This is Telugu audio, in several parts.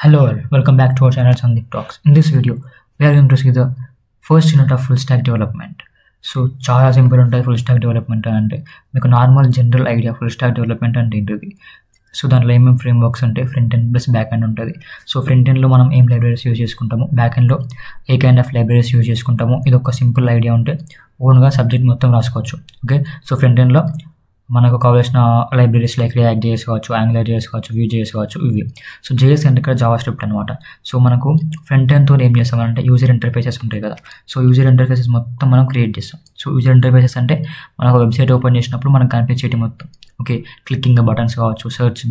Hello all, welcome back to our channel Sandeep Talks. In this video, we are going to see the first unit of full stack development. So చాలా సింపుల్ ఉంటుంది ఫుల్ స్టాక్ డెవలప్మెంట్ అంటే మీకు normal general idea full stack development అంటే ఏంటిది. సో దాంట్లో ఏమేమి ఫ్రేమ్ వర్క్స్ ఉంటాయి, front end plus back end ఉంటుంది. సో ఫ్రంట్ ఎండ్లో మనం ఏం లైబ్రరీస్ యూజ్ చేసుకుంటాము, బ్యాక్ ఎండ్లో ఏ కైండ్ ఆఫ్ లైబ్రరీస్ యూజ్ చేసుకుంటాము. ఇది ఒక సింపుల్ ఐడియా ఉంటే ఓన్గా సబ్జెక్ట్ మొత్తం రాసుకోవచ్చు. ఓకే, సో ఫ్రంట్ ఎండ్లో మనకు కావాల్సిన లైబ్రరీస్ లైక్ రియాక్ట్ జేఎస్ కావచ్చు, యాంగులర్ జేఎస్ కావచ్చు, వ్యూ జేఎస్ కావచ్చు, ఇవి. సో జేఎస్ అంటే ఇక్కడ జావా స్క్రిప్ట్ అనమాట. సో మనకు ఫ్రంట్ ఎండ్తో ఏం చేస్తామంటే యూజర్ ఇంటర్ఫేసెస్ ఉంటాయి కదా. సో యూజర్ ఇంటర్ఫేసెస్ మొత్తం మనం క్రియేట్ చేస్తాం. సో యూజర్ ఇంటర్ఫేసెస్ అంటే మనకు వెబ్సైట్ ఓపెన్ చేసినప్పుడు మనకు కనిపించేటి మొత్తం. ఓకే, క్లికింగ్ ద బటన్స్ కావచ్చు, సర్చ్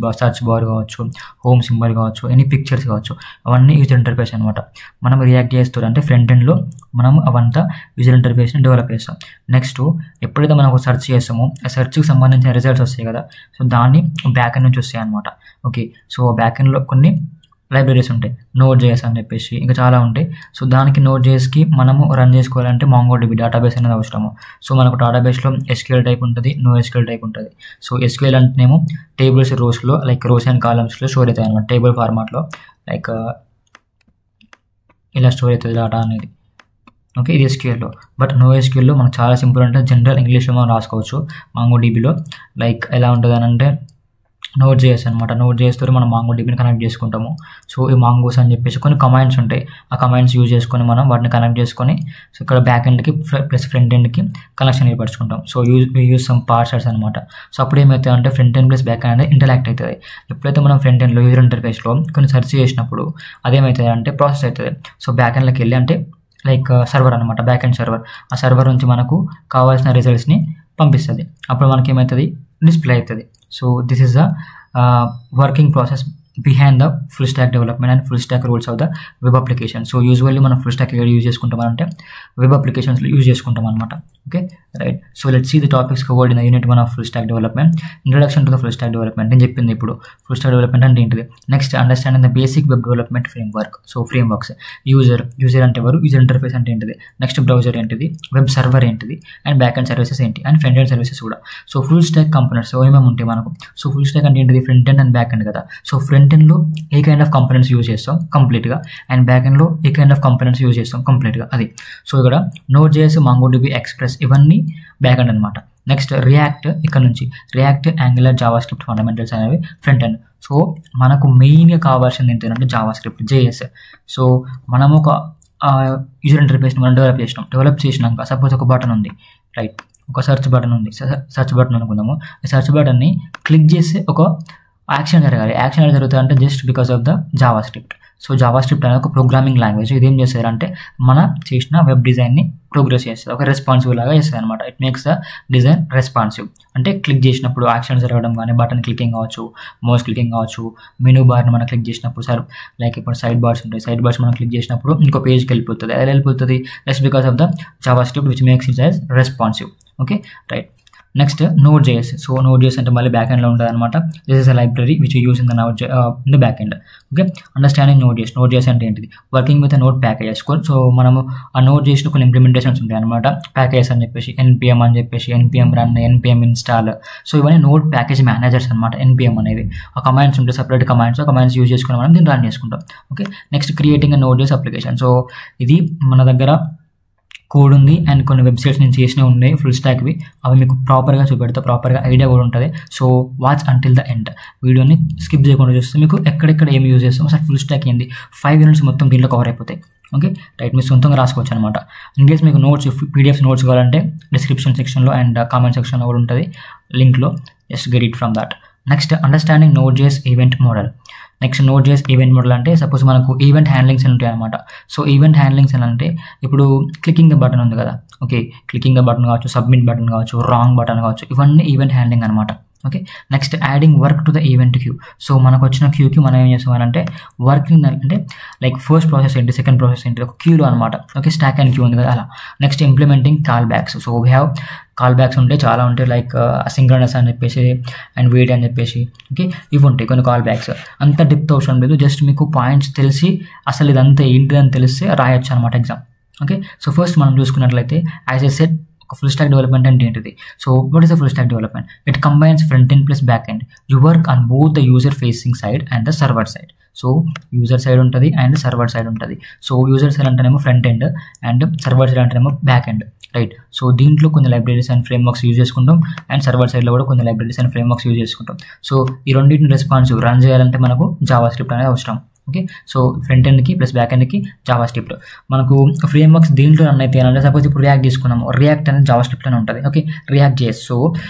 బార్ కావచ్చు, హోమ్ సింబల్ కావచ్చు, ఎనీ పిక్చర్స్ కావచ్చు, అవన్నీ యూజర్ ఇంటర్ఫేస్ అనమాట. మనం రియాక్ట్ చేస్తూ అంటే ఫ్రంట్ ఎండ్లో మనం అవంతా యూజర్ ఇంటర్ఫేస్ని డెవలప్ చేస్తాం. నెక్స్ట్ ఎప్పుడైతే మనం ఒక సెర్చ్ చేస్తామో ఆ సెర్చ్కి సంబంధించిన రిజల్ట్స్ వస్తాయి కదా, సో దాన్ని బ్యాక్ ఎండ్ నుంచి వస్తాయి అనమాట. ఓకే, సో బ్యాక్ ఎండ్లో కొన్ని లైబ్రరీస్ ఉంటాయి, నోడ్ జేఎస్ అని చెప్పేసి ఇంకా చాలా ఉంటాయి. సో దానికి నోడ్ జేఎస్కి మనము రన్ చేసుకోవాలంటే MongoDB డేటాబేస్ అనేది అవసరము. సో మనకు డేటాబేస్లో SQL టైప్ ఉంటుంది, NoSQL టైప్ ఉంటుంది. సో SQL అంటేనేమో టేబుల్స్ రోస్లో లైక్ రోస్ అండ్ కాలమ్స్లో స్టోర్ అవుతాయి అనమాట, టేబుల్ ఫార్మాట్లో లైక్ ఇలా స్టోర్ అవుతుంది డేటా అనేది. ఓకే, ఇది SQLలో. బట్ NoSQLలో మనకు చాలా సింపుల్ అంటే జనరల్ ఇంగ్లీష్లో మనం రాసుకోవచ్చు. MongoDBలో లైక్ ఎలా ఉంటుంది అని అంటే నోడ్ జేఎస్ అనమాట. నోడ్ జేఎస్తో మనం MongoDBని కనెక్ట్ చేసుకుంటాము. సో ఈ మాంగోస్ అని చెప్పేసి కొన్ని కమాండ్స్ ఉంటాయి, ఆ కమాండ్స్ యూజ్ చేసుకొని మనం వాటిని కనెక్ట్ చేసుకొని సో ఇక్కడ బ్యాక్ ఎండ్కి ప్లస్ ఫ్రంట్ ఎండ్కి కనెక్షన్ ఏర్పరచుకుంటాం. సో యూజ్ సమ్ పార్సర్స్ అనమాట. సో అప్పుడు ఏమవుతుంది అంటే front end plus back end అనేది ఇంటరాక్ట్ అవుతుంది. ఎప్పుడైతే మనం ఫ్రంట్ ఎండ్లో యూజర్ ఇంటర్ఫేస్లో కొన్ని సెర్చ్ చేసినప్పుడు అదేమవుతుంది అంటే ప్రాసెస్ అవుతుంది. సో బ్యాక్ ఎండ్లోకి వెళ్ళి అంటే లైక్ సర్వర్ అనమాట, బ్యాక్ ఎండ్ సర్వర్. ఆ సర్వర్ నుంచి మనకు కావాల్సిన రిజల్ట్స్ని పంపిస్తుంది. అప్పుడు మనకి ఏమవుతుంది, డిస్ప్లే అవుతుంది. So this is the working process behind the full stack development and full stack rules of the web application. So usually మనం ఫుల్ స్టాక్ యూజ్ చేసుకుంటామంటే వెబ్ అప్లికేషన్స్లో యూజ్ చేసుకుంటాం అనమాట. Okay right. So let's see the topics covered in unit 1 of full stack development. Introduction to the full stack development నేను చెప్పింది ఇప్పుడు. ఫుల్ స్టాక్ డెవలప్మెంట్ అంటే ఏంటిది, next understanding the basic web development frame work. So frame works, user అంటే ఎవరు, యూజర్ ఇంటర్ఫేస్ అంటే ఏంటిది, నెక్స్ట్ బ్రౌజర్ ఏంటిది, వెబ్ సర్వర్ ఏంటిది, అండ్ బ్యాక్ ఎండ్ సర్వీసెస్ ఏంటి, అండ్ ఫ్రంట్ ఎండ్ సర్వీసెస్ కూడా. సో ఫుల్ స్టాక్ కంపోనెంట్స్ ఏమేమి ఉంటాయి మనకు. సో ఫుల్ స్టాక్ అంటే ఏంటిది, front end and back end కదా. సో ఫ్రంట్ ఎండ్లో ఏ కైండ్ ఆఫ్ కంపోనెంట్స్ యూజ్ చేస్తాం కంప్లీట్గా, అండ్ బ్యాక్ ఎండ్లో ఏ కైండ్ ఆఫ్ కంపోనెంట్స్ యూజ్ చేస్తాం కంప్లీట్గా, అది. సో ఇక్కడ నోడ్ జేఎస్, MongoDB, ఎక్స్ప్రెస్ ఇవన్నీ బ్యాక్ ఎండ్ అనమాట. నెక్స్ట్ రియాక్ట్, ఇక్కడ నుంచి react, angular, Java script fundamentals అనేవి ఫ్రంట్ ఎండ్. సో మనకు మెయిన్గా కావాల్సింది ఏంటంటే జావా స్క్రిప్ట్, జేఎస్. సో మనము ఒక యూజర్ ఇంటర్ఫేస్ని మనం డెవలప్ చేసినాక సపోజ్ ఒక బటన్ ఉంది, రైట్, ఒక సెర్చ్ బటన్ ఉంది, సెర్చ్ బటన్ అనుకుందాము. ఈ సెర్చ్ బటన్ని క్లిక్ చేసి ఒక యాక్షన్ జరగాలి. యాక్షన్ ఎలా జరుగుతుంది అంటే just because of the Java script. So Java script అనేది ఒక ప్రోగ్రామింగ్ లాంగ్వేజ్. ఇదేం చేస్తారంటే మన చేసిన వెబ్ డిజైన్ని ప్రోగ్రెస్ చేస్తుంది, ఒక రెస్పాన్సివ్ లాగా చేస్తుంది అనమాట. It makes the design responsive. అంటే క్లిక్ చేసినప్పుడు యాక్షన్ జరగడం కానీ, బటన్ క్లికింగ్ కావచ్చు, మౌస్ క్లికింగ్ కావచ్చు, మెనూ బార్ని మనం క్లిక్ చేసినప్పుడు సార్ లైక్ ఇప్పుడు సైడ్ బార్స్ ఉంటాయి, సైడ్ బార్స్ మనం క్లిక్ చేసినప్పుడు ఇంకో పేజ్కి వెళ్ళిపోతుంది. ఎలా వెళ్ళిపోతుంది, just because of the Java script which makes it as responsive. Okay right. Next node JS. So node JS అంటే మళ్ళీ బ్యాక్ ఎండ్లో ఉంటుంది అనమాట. This is a library which use in the back end. Okay, understanding node JS. Node JS అంటే ఏంటిది, working with node packages. So మనము ఆ నోడ్ జేఎస్లో కొన్ని ఇంప్లిమెంటేషన్స్ ఉంటాయి అనమాట, ప్యాకేజెస్ అని చెప్పేసి, NPM అని చెప్పేసి, NPM run, NPM install. So ఇవన్నీ నోడ్ ప్యాకేజ్ మేనేజర్స్ అనమాట. NPM అనేది ఆ కమాండ్స్ ఉంటాయి, సపరేట్ కమాండ్స్. ఆ కమాండ్స్ యూజ్ చేసుకుని మనం దీన్ని రన్ చేసుకుంటాం. Okay, next creating a node JS application. So ఇది మన దగ్గర కోడ్ ఉంది అండ్ కొన్ని వెబ్సైట్స్ నేను చేసినవి ఉన్నాయి ఫుల్ స్టాక్వి, అవి మీకు ప్రాపర్గా చూపెడతా, ప్రాపర్గా ఐడియా కూడా ఉంటుంది. So watch until the end, వీడియోని స్కిప్ చేయకుండా చూస్తే మీకు ఎక్కడెక్కడ ఏమి యూజ్ చేస్తాం, అసలు ఫుల్ స్టాక్ ఏంది, 5 యూనిట్స్ మొత్తం దీంట్లో కవర్ అయిపోతాయి. ఓకే రైట్, మీరు సొంతంగా రాసుకోవచ్చు అనమాట. ఇన్కేస్ మీకు నోట్స్, PDF నోట్స్ కావాలంటే డిస్క్రిప్షన్ సెక్షన్లో అండ్ కామెంట్ సెక్షన్లో కూడా ఉంటుంది లింక్లో, just get it from that. Next understanding node JS event model. Next node JS event model అంటే సపోజ్ మనకు ఈవెంట్ హ్యాండ్లింగ్స్ అని ఉంటాయి అనమాట. సో ఈవెంట్ హ్యాండ్లింగ్స్ అని అంటే ఇప్పుడు క్లికింగ్ ద బటన్ ఉంది కదా, ఓకే, క్లికింగ్ ద బటన్ కావచ్చు, సబ్మిట్ బటన్ కావచ్చు, రాంగ్ బటన్ కావచ్చు, ఇవన్నీ ఈవెంట్ హ్యాండ్లింగ్ అనమాట. Okay, next adding work to the event queue. So మనకు వచ్చిన క్యూకి మనం ఏం చేస్తామనంటే వర్కింగ్ అంటే లైక్ ఫస్ట్ ప్రాసెస్ ఏంటి, సెకండ్ ప్రాసెస్ ఏంటి, ఒక క్యూలో అనమాట. ఓకే, స్టాక్ అండ్ క్యూ ఉంది కదా అలా. Next implementing call backs. So we have call backs ఉంటాయి, చాలా ఉంటాయి, లైక్ అసింక్రనస్ అని చెప్పేసి అండ్ వెయిట్ అని చెప్పేసి. ఓకే, ఇవి ఉంటాయి కొన్ని కాల్ బ్యాక్స్. అంత డెప్త్ అవసరం లేదు, జస్ట్ మీకు పాయింట్స్ తెలిసి అసలు ఇదంతా ఏంటిదని తెలిస్తే రాయొచ్చు అనమాట ఎగ్జామ్. ఓకే, సో ఫస్ట్ మనం చూసుకున్నట్లయితే యాజ్ ఎ సెట్ ఒక ఫుల్ స్టాక్ డెవలప్మెంట్ అంటే ఏంటిది? So what is the full stack development? It combines front end plus back end. You work on both the user facing side and the server side. So user side ఉంటుంది అండ్ సర్వర్ సైడ్ ఉంటుంది. సో యూజర్ సైడ్ అంటేనేమో front end and server side అంటేనేమో బ్యాక్ ఎండ్, రైట్? సో దీంట్లో కొన్ని లైబ్రరీస్ అండ్ ఫ్రేమ్వర్క్స్ యూజ్ చేసుకుంటాం అండ్ సర్వర్ సైడ్లో కూడా కొన్ని లైబ్రరీస్ అండ్ ఫ్రేమ్వర్క్స్ యూజ్ చేసుకుంటాం. సో ఈ రెండింటిని రెస్పాన్సివ్ రన్ చేయాలంటే మనకు జావా స్క్రిప్ట్ అనేది అవసరం. ఓకే, సో ఫ్రంట్ ఎండ్కి ప్లస్ బ్యాక్ ఎండ్కి జావా స్క్రిప్ట్. మనకు ఫ్రేమ్వర్క్స్ దీంట్లో రన్ అయితే అంటే సపోజ్ ఇప్పుడు రియాక్ట్ తీసుకున్నాము, రియాక్ట్ అనేది జావా స్క్రిప్ట్లోనే ఉంటుంది. Okay, react JS. సో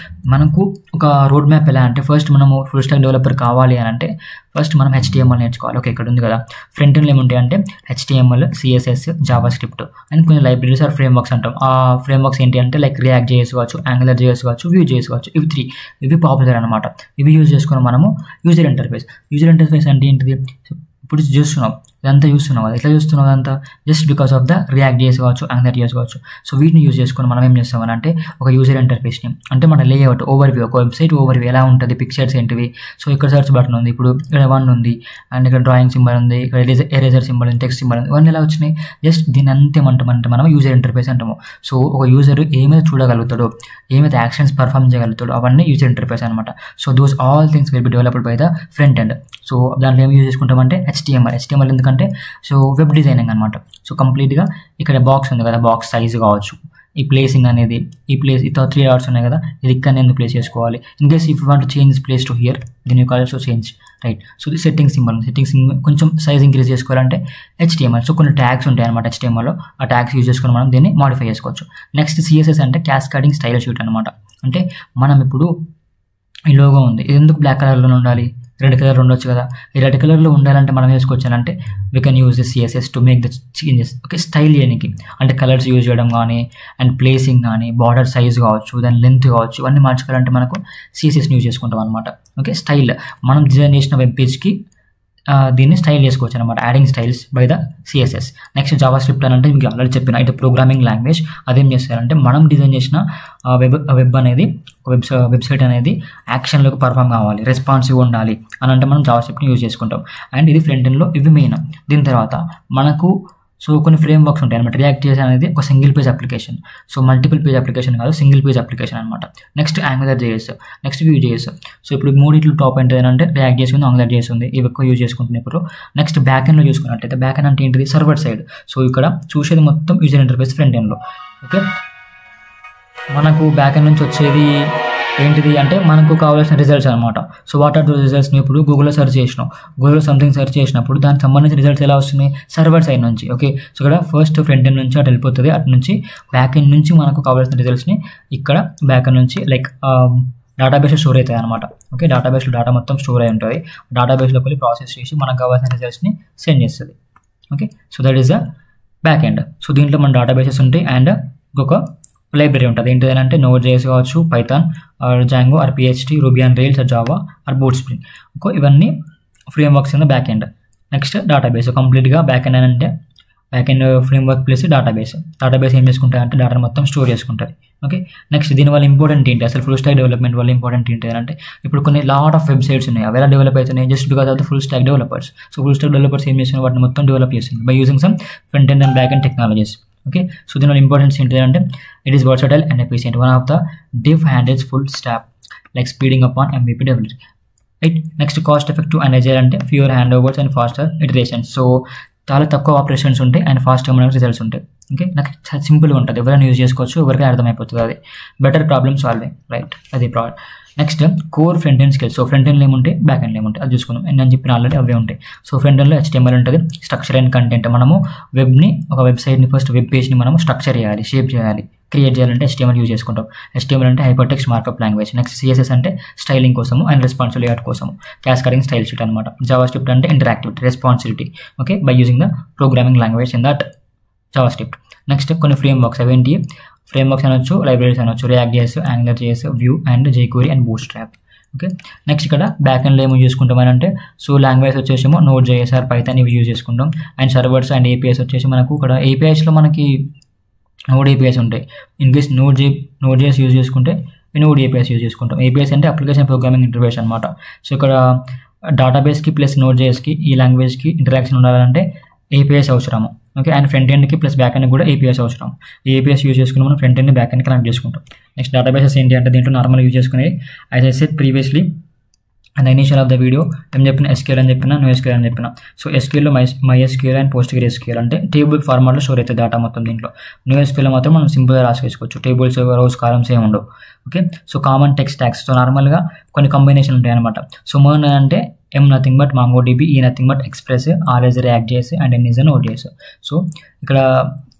మనకు ఒక రోడ్ మ్యాప్ ఎలా అంటే ఫస్ట్ మనము ఫుల్ స్టాక్ డెవలపర్ కావాలి అని అంటే ఫస్ట్ మనం HTML నేర్చుకోవాలి. ఓకే, ఇక్కడ ఉంది కదా ఫ్రంట్ ఎండ్లో ఏముంటాయి అంటే HTML, CSS, Java script and కొన్ని లైబ్రరీస్ ఆర్ ఫ్రేమ్వర్క్స్ అంటాం. ఆ ఫ్రేమ్వర్క్స్ ఏంటి అంటే లైక్ రియాక్ట్ జేఎస్ కావచ్చు, యాంగులర్ జేఎస్ కావచ్చు, వ్యూ జేఎస్ కావచ్చు. ఇవి పాపులర్ అనమాట. ఇవి యూజ్ చేసుకుని మనము యూజర్ ఇంటర్ఫేస్. యూజర్ ఇంటర్ఫేస్ అంటే ఏంటిది? ఇప్పుడు చూస్తున్నాం, ఇదంతా చూస్తున్నాం కదా, ఎట్లా చూస్తున్నాం అదంతా just because of the react JS కావచ్చు, యాంగులర్ జేఎస్ కావచ్చు. సో వీటిని యూజ్ చేసుకొని మనం ఏం చేస్తామని అంటే ఒక యూజర్ ఇంటర్ఫేస్ని అంటే మన లేఅవుట్ ఓవర్వ్యూ, ఒక వెబ్సైట్ ఓవర్వ్యూ ఎలా ఉంటుంది, పిక్చర్స్ ఏంటివి. సో ఇక్కడ సర్చ్ బటన్ ఉంది, ఇప్పుడు ఇక్కడ 1 ఉంది అండ్ ఇక్కడ డ్రాయింగ్ సింబల్ ఉంది, ఇక్కడ ఎరేజర్ సింబల్ ఉంది, టెక్స్ట్ సింబల్ ఉంది, ఇవన్నీ ఎలా వచ్చినాయి? జస్ట్ దీన్ని అంతేమంటామంటే మనం యూజర్ ఇంటర్ఫేస్ అంటాము. సో ఒక యూజర్ ఏమైతే చూడగలుగుతాడో, ఏమైతే యాక్షన్స్ పర్ఫామ్ చేయగలుగుతాడో అవన్నీ యూజర్ ఇంటర్ఫేస్ అనమాట. So those all things will be developed by the front end. So దాంట్లో ఏం యూజ్ చేసుకుంటామంటే HTML ఎందుకంటే సో వెబ్ డిజైనింగ్ అనమాట. సో కంప్లీట్గా ఇక్కడ బాక్స్ ఉంది కదా, బాక్స్ సైజ్ కావచ్చు, ఈ ప్లేసింగ్ అనేది, ఈ 3 డాట్స్ ఉన్నాయి కదా, ఇది ఇక్కడ ఎందుకు ప్లేస్ చేసుకోవాలి. In case if you want to change place to here then you call so change, right? So ఇది సెట్టింగ్ సింబల్ కొంచెం సైజ్ ఇంక్రీజ్ చేసుకోవాలంటే HTML. సో కొన్ని ట్యాగ్స్ ఉంటాయి అనమాట HTMLలో, ఆ ట్యాగ్స్ యూజ్ చేసుకొని మనం దీన్ని మాడిఫై చేసుకోవచ్చు. నెక్స్ట్ CSS అంటే క్యాస్కాడింగ్ స్టైల్ షీట్ అనమాట. అంటే మనం ఇప్పుడు ఈ లోగో ఉంది, ఇది ఎందుకు బ్లాక్ కలర్లో ఉండాలి, రెడ్ కలర్లో ఉండొచ్చు కదా. ఈ రెడ్ కలర్లో ఉండాలంటే మనం వేసుకోవచ్చానంటే we can use the CSS to make the changes. Okay, style చేయడానికి అంటే కలర్స్ యూజ్ చేయడం కానీ అండ్ ప్లేసింగ్ కానీ, బార్డర్ సైజ్ కావచ్చు, దాని లెంత్ కావచ్చు, ఇవన్నీ మార్చుకోవాలంటే మనకు CSSని యూజ్ చేసుకుంటాం అనమాట. ఓకే, స్టైల్ మనం డిజైన్ చేసిన వెబ్ పేజ్కి దీన్ని స్టైల్ చేసుకోవచ్చు అనమాట, adding styles by the CSS. Next Java script అని అంటే మీకు ఆల్రెడీ చెప్పిన ఇది ప్రోగ్రామింగ్ లాంగ్వేజ్. అదేం చేస్తారంటే మనం డిజైన్ చేసిన వెబ్ అనేది వెబ్సైట్ అనేది యాక్షన్లోకి పర్ఫామ్ కావాలి, రెస్పాన్సివ్ ఉండాలి అని అంటే మనం జావా స్క్రిప్ట్ని యూజ్ చేసుకుంటాం. అండ్ ఇది ఫ్రంట్ ఎండ్లో ఇవి మెయిన్. దీని తర్వాత మనకు సో కొన్ని ఫ్రేమ్ వర్క్స్ ఉంటాయి అనమాట. రియాక్ట్ జేఎస్ అనేది ఒక single page application. So multiple page application కాదు, సింగిల్ పేజ్ అప్లికేషన్ అనమాట. Next angular JS, next view JS. So ఇప్పుడు 3 టాప్ ఏంటంటే రియాక్ట్ జేఎస్ ఉంది, యాంగులర్ జేఎస్ ఉంది, ఇవి ఎక్కువ యూజ్ చేసుకుంటున్నాయి ఇప్పుడు. నెక్స్ట్ బ్యాక్ ఎండ్లో చూసుకున్నట్టయితే బ్యాక్ ఎండ్ అంటే ఏంటిది? Server side. సో ఇక్కడ చూసేది మొత్తం యూజర్ ఇంటర్ఫేస్ ఫ్రంట్ ఎండ్లో. ఓకే, మనకు బ్యాక్ ఎండ్ నుంచి వచ్చేది ఏంటిది అంటే మనకు కావాల్సిన రిజల్ట్స్ అనమాట. సో వాట్ ఆర్ ద రిజల్ట్స్ని ఇప్పుడు గూగుల్లో సెర్చ్ చేసినాం, గూగుల్లో సంథింగ్ సెర్చ్ చేసినప్పుడు దానికి సంబంధించిన రిజల్ట్స్ ఎలా వస్తున్నాయి? సర్వర్ సైడ్ నుంచి. ఓకే, సో ఇక్కడ ఫస్ట్ ఫ్రంట్ ఎండ్ నుంచి అటు వెళ్ళిపోతుంది, అటు నుంచి బ్యాక్ ఎండ్ నుంచి మనకు కావాల్సిన రిజల్ట్స్ని ఇక్కడ బ్యాక్ ఎండ్ నుంచి లైక్ డేటాబేస్లో స్టోర్ అవుతాయి అనమాట. ఓకే, డేటాబేస్లో డేటా మొత్తం స్టోర్ అయి ఉంటుంది, డేటాబేస్లోకి వెళ్ళి ప్రాసెస్ చేసి మనకు కావాల్సిన రిజల్ట్స్ని సెండ్ చేస్తుంది. Okay, so that is the back end. So దీంట్లో మన డేటాబేసెస్ ఉంటాయి అండ్ ఇంకొక లైబ్రరీ ఉంటుంది. ఏంటిదంటే నోడ్ జేఎస్ కావచ్చు, Python or Django or PHP, Ruby on Rails or Java or boot spring. ఇవన్నీ framework in the back end. Next database. కంప్లీట్గా బ్యాక్ ఎండ్ అంటే back end framework plus database ఏం చేసుకుంటాయి అంటే డేటా మొత్తం స్టోర్ చేసుకుంటుంది. ఓకే, నెక్స్ట్ దీనివల్ల ఇంపార్టెంట్ ఏంటి, అసలు ఫుల్ స్టాక్ డెవలప్మెంట్ వల్ల ఇంపార్టెంట్ ఏంటి అంటే ఇప్పుడు కొన్ని లాట్ ఆఫ్ వెబ్సైట్స్ ఉన్నాయి, అవి ఎలా డెవలప్ అవుతున్నాయి just because of the full stock developers. So full stock developers ఏం చేస్తున్నారు, వాటిని మొత్తం డెవలప్ చేస్తుంది by using some front end and back end technologies. Okay, so దీనివల్ల ఇంపార్టెన్స్ ఏంటంటే it is versatile and efficient. One of the div handles full stack like speeding up on MVP delivery. Right, next cost effective and agile అంటే fewer hand overs and faster iterations. So చాలా తక్కువ ఆపరేషన్స్ ఉంటాయి అండ్ ఫాస్ట్గా మనకు రిజల్ట్స్ ఉంటాయి. ఓకే, నాకు సింపుల్గా ఉంటుంది, ఎవరైనా యూజ్ చేసుకోవచ్చు, ఎవరికైనా అర్థమైపోతుంది. అది బెటర్ ప్రాబ్లమ్ సాల్వింగ్, రైట్? అది problem. Next core front end skills. So front ఎండ్లో ఏముంటాయి, బ్యాక్ ఎండ్లో ఏముంటాయి అది చూసుకుందాం. నేను చెప్పిన ఆల్రెడీ అవే ఉంటాయి. సో ఫ్రంట్ ఎండ్లో HTML ఉంటుంది, స్ట్రక్చర్ అండ్ కంటెంట్. మనము ఒక వెబ్సైట్ని ఫస్ట్ వెబ్ పేజ్ని మనము స్ట్రక్చర్ చేయాలి, షేప్ చేయాలి, క్రియేట్ చేయాలంటే HTML యూజ్ చేసుకుంటాం. HTML అంటే hyper text markup language. Next CSS అంటే స్టైలింగ్ కోసము అండ్ రెస్పాన్సివ్ లేఅవుట్ కోసము, క్యాస్కాడింగ్ స్టైల్ షీట్ అనమాట. జావా స్క్రిప్ట్ అంటే interactivity, responsivity. Okay, by using the programming language in that JavaScript. Next కొన్ని ఫ్రేమ్ వర్క్స్. అవేంటి ఫ్రేమ్ వర్క్స్ అనొచ్చు, లైబ్రరీస్ అనొచ్చు, React JS, Angular JS, Vue and jQuery and Bootstrap. Okay, next ఇక్కడ బ్యాక్ ఎండ్లో ఏమో చూసుకుంటామని అంటే సో లాంగ్వేజ్ వచ్చేసేమో నోడ్ జేఎస్ ఆర్ పైథాన్ ఇవి యూజ్ చేసుకుంటాం. అండ్ సర్వర్స్ అండ్ APIs వచ్చేసి మనకు ఇక్కడ APIsలో మనకి నోడ్ APIs ఉంటాయి. In case node JS use చేసుకుంటే నోడ్ APIs యూజ్ చేసుకుంటాం. APIs అంటే అప్లికేషన్ ప్రోగ్రామింగ్ ఇంటర్ఫేస్ అనమాట. సో ఇక్కడ డేటాబేస్కి ప్లస్ నోడ్ జేఎస్కి ఈ లాంగ్వేజ్కి ఇంటరాక్షన్ ఉండాలంటే APIs అవసరము. ఓకే, అండ్ ఫ్రంట్ ఎండ్కి ప్లస్ బ్యాక్ ఎండ్ కూడా ఏపీఎస్ అవసరం. ఈ ఏపీఎస్ యూజ్ చేసుకుని మనం front end back end connect చేసుకుంటాం. నెక్స్ట్ డేటాబేసెస్ ఏంటి అంటే దీంట్లో నార్మల్ యూజ్ చేసుకునేది as I said previously and initial of the video ఏం చెప్పిన SQL అని చెప్పిన, NoSQL అని చెప్పిన. సో SQLలో MySQL అండ్ PostgreSQL అంటే టేబుల్ ఫార్మాట్లో స్టోర్ అవుతుంది డేటా మొత్తం. దీంట్లో NoSQLలో మాత్రం మనం సింపుల్గా రాసుకోవచ్చు, టేబుల్స్ రోస్ కాలమ్స్ ఏమి ఉండవు. Okay, so common text stacks. So నార్మల్గా కొన్ని కాంబినేషన్ ఉంటాయి అనమాట. సో మర్న్ అంటే M nothing but MongoDB, E nothing but Express, R is React.js and N is Node.js. So ఇక్కడ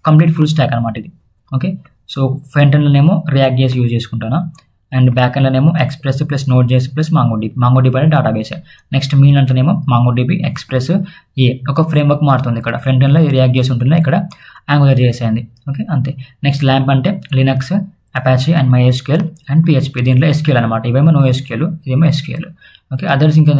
కంప్లీట్ ఫుల్ స్టాక్ అనమాట ఇది. ఓకే, సో ఫ్రంట్ ఎండ్లోనేమో React.js యూజ్ చేసుకుంటాను అండ్ బ్యాక్ ఎండ్లోనేమో Express plus Node.js plus MongoDB అంటే డేటాబేస్. నెక్స్ట్ మీన్ అంటేనేమో MongoDB, Express, ఒక ఫ్రేమ్వర్క్ మారుతుంది. ఇక్కడ ఫ్రంట్ ఎండ్లో React.js ఉంటుంది, ఇక్కడ AngularJS అయింది. ఓకే, అంతే. నెక్స్ట్ ల్యాంప్ అంటే Linux, Apache and MySQL and PHP. దీంట్లో SQL అనమాట. ఇవేమో NoSQL, ఇదేమో SQL. ఓకే, అదర్స్ ఇంకా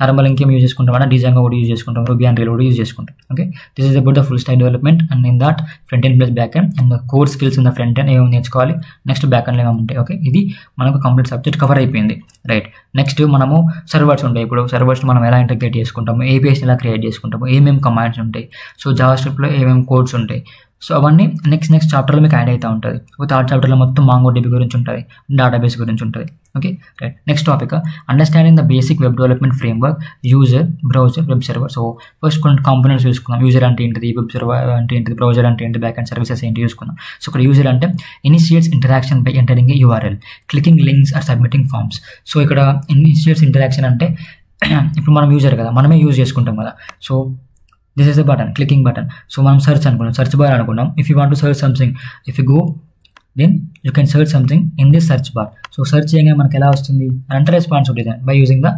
నార్మల్ ఇంకేం యూజ్ చేసుకుంటాం అంటే డిజైన్గా కూడా యూజ్ చేసుకుంటాం, Ruby and Rails కూడా యూజ్ చేసుకుంటాం. Okay, this is about the full stack development and in that front end plus back end and core skills in the front end ఏమేమి నేర్చుకోవాలి, నెక్స్ట్ బ్యాక్ ఎండ్లో ఏమేమి ఉంటాయి. ఓకే, ఇది మనకు కంప్లీట్ సబ్జెక్ట్ కవర్ అయిపోయింది. రైట్, నెక్స్ట్ మనము సర్వర్స్ ఉంటాయి. ఇప్పుడు సర్వర్స్ మనం ఎలా ఇంటిగ్రేట్ చేసుకుంటాము, APIs ఎలా క్రియేట్ చేసుకుంటాము, ఏమేమి కమాండ్స్ ఉంటాయి, సో జావాస్క్రిప్ట్లో ఏమేమి కోడ్స్ ఉంటాయి. సో అవన్నీ నెక్స్ట్ చాప్టర్లో మీకు యాడ్ అవుతూ ఉంటుంది. ఒక థర్డ్ చాప్టర్లో మొత్తం MongoDB గురించి ఉంటుంది, డేటాబేస్ గురించి ఉంటుంది. Okay, right. Next topic understanding the basic web development framework, user, browser, web server. So first కొన్ని కాంపోనెంట్స్ చూసుకుందాం. యూజర్ అంటే ఏంటిది, వెబ్ సర్వర్ అంటే ఏంటిది, బ్రౌజర్ అంటే ఏంటి, బ్యాక్ అండ్ సర్వీసెస్ ఏంటి చూసుకుందాం. సో ఇక్కడ యూజర్ అంటే initiates interaction by entering a URL, clicking links or submitting forms. So ఇక్కడ ఇనిషియేట్స్ ఇంటరాక్షన్ అంటే ఇప్పుడు మనం యూజర్ కదా, మనమే యూజ్ చేసుకుంటాం కదా. So this is the button, clicking button. So మనం సెర్చ్ అనుకున్నాం, సెర్చ్ బార్ అనుకున్నాం. If you want to search something, if you go then you can search something in this search bar. So search చేయగా మనకి ఎలా వస్తుంది అంటే రెస్పాన్స్ ఉంటుంది by using the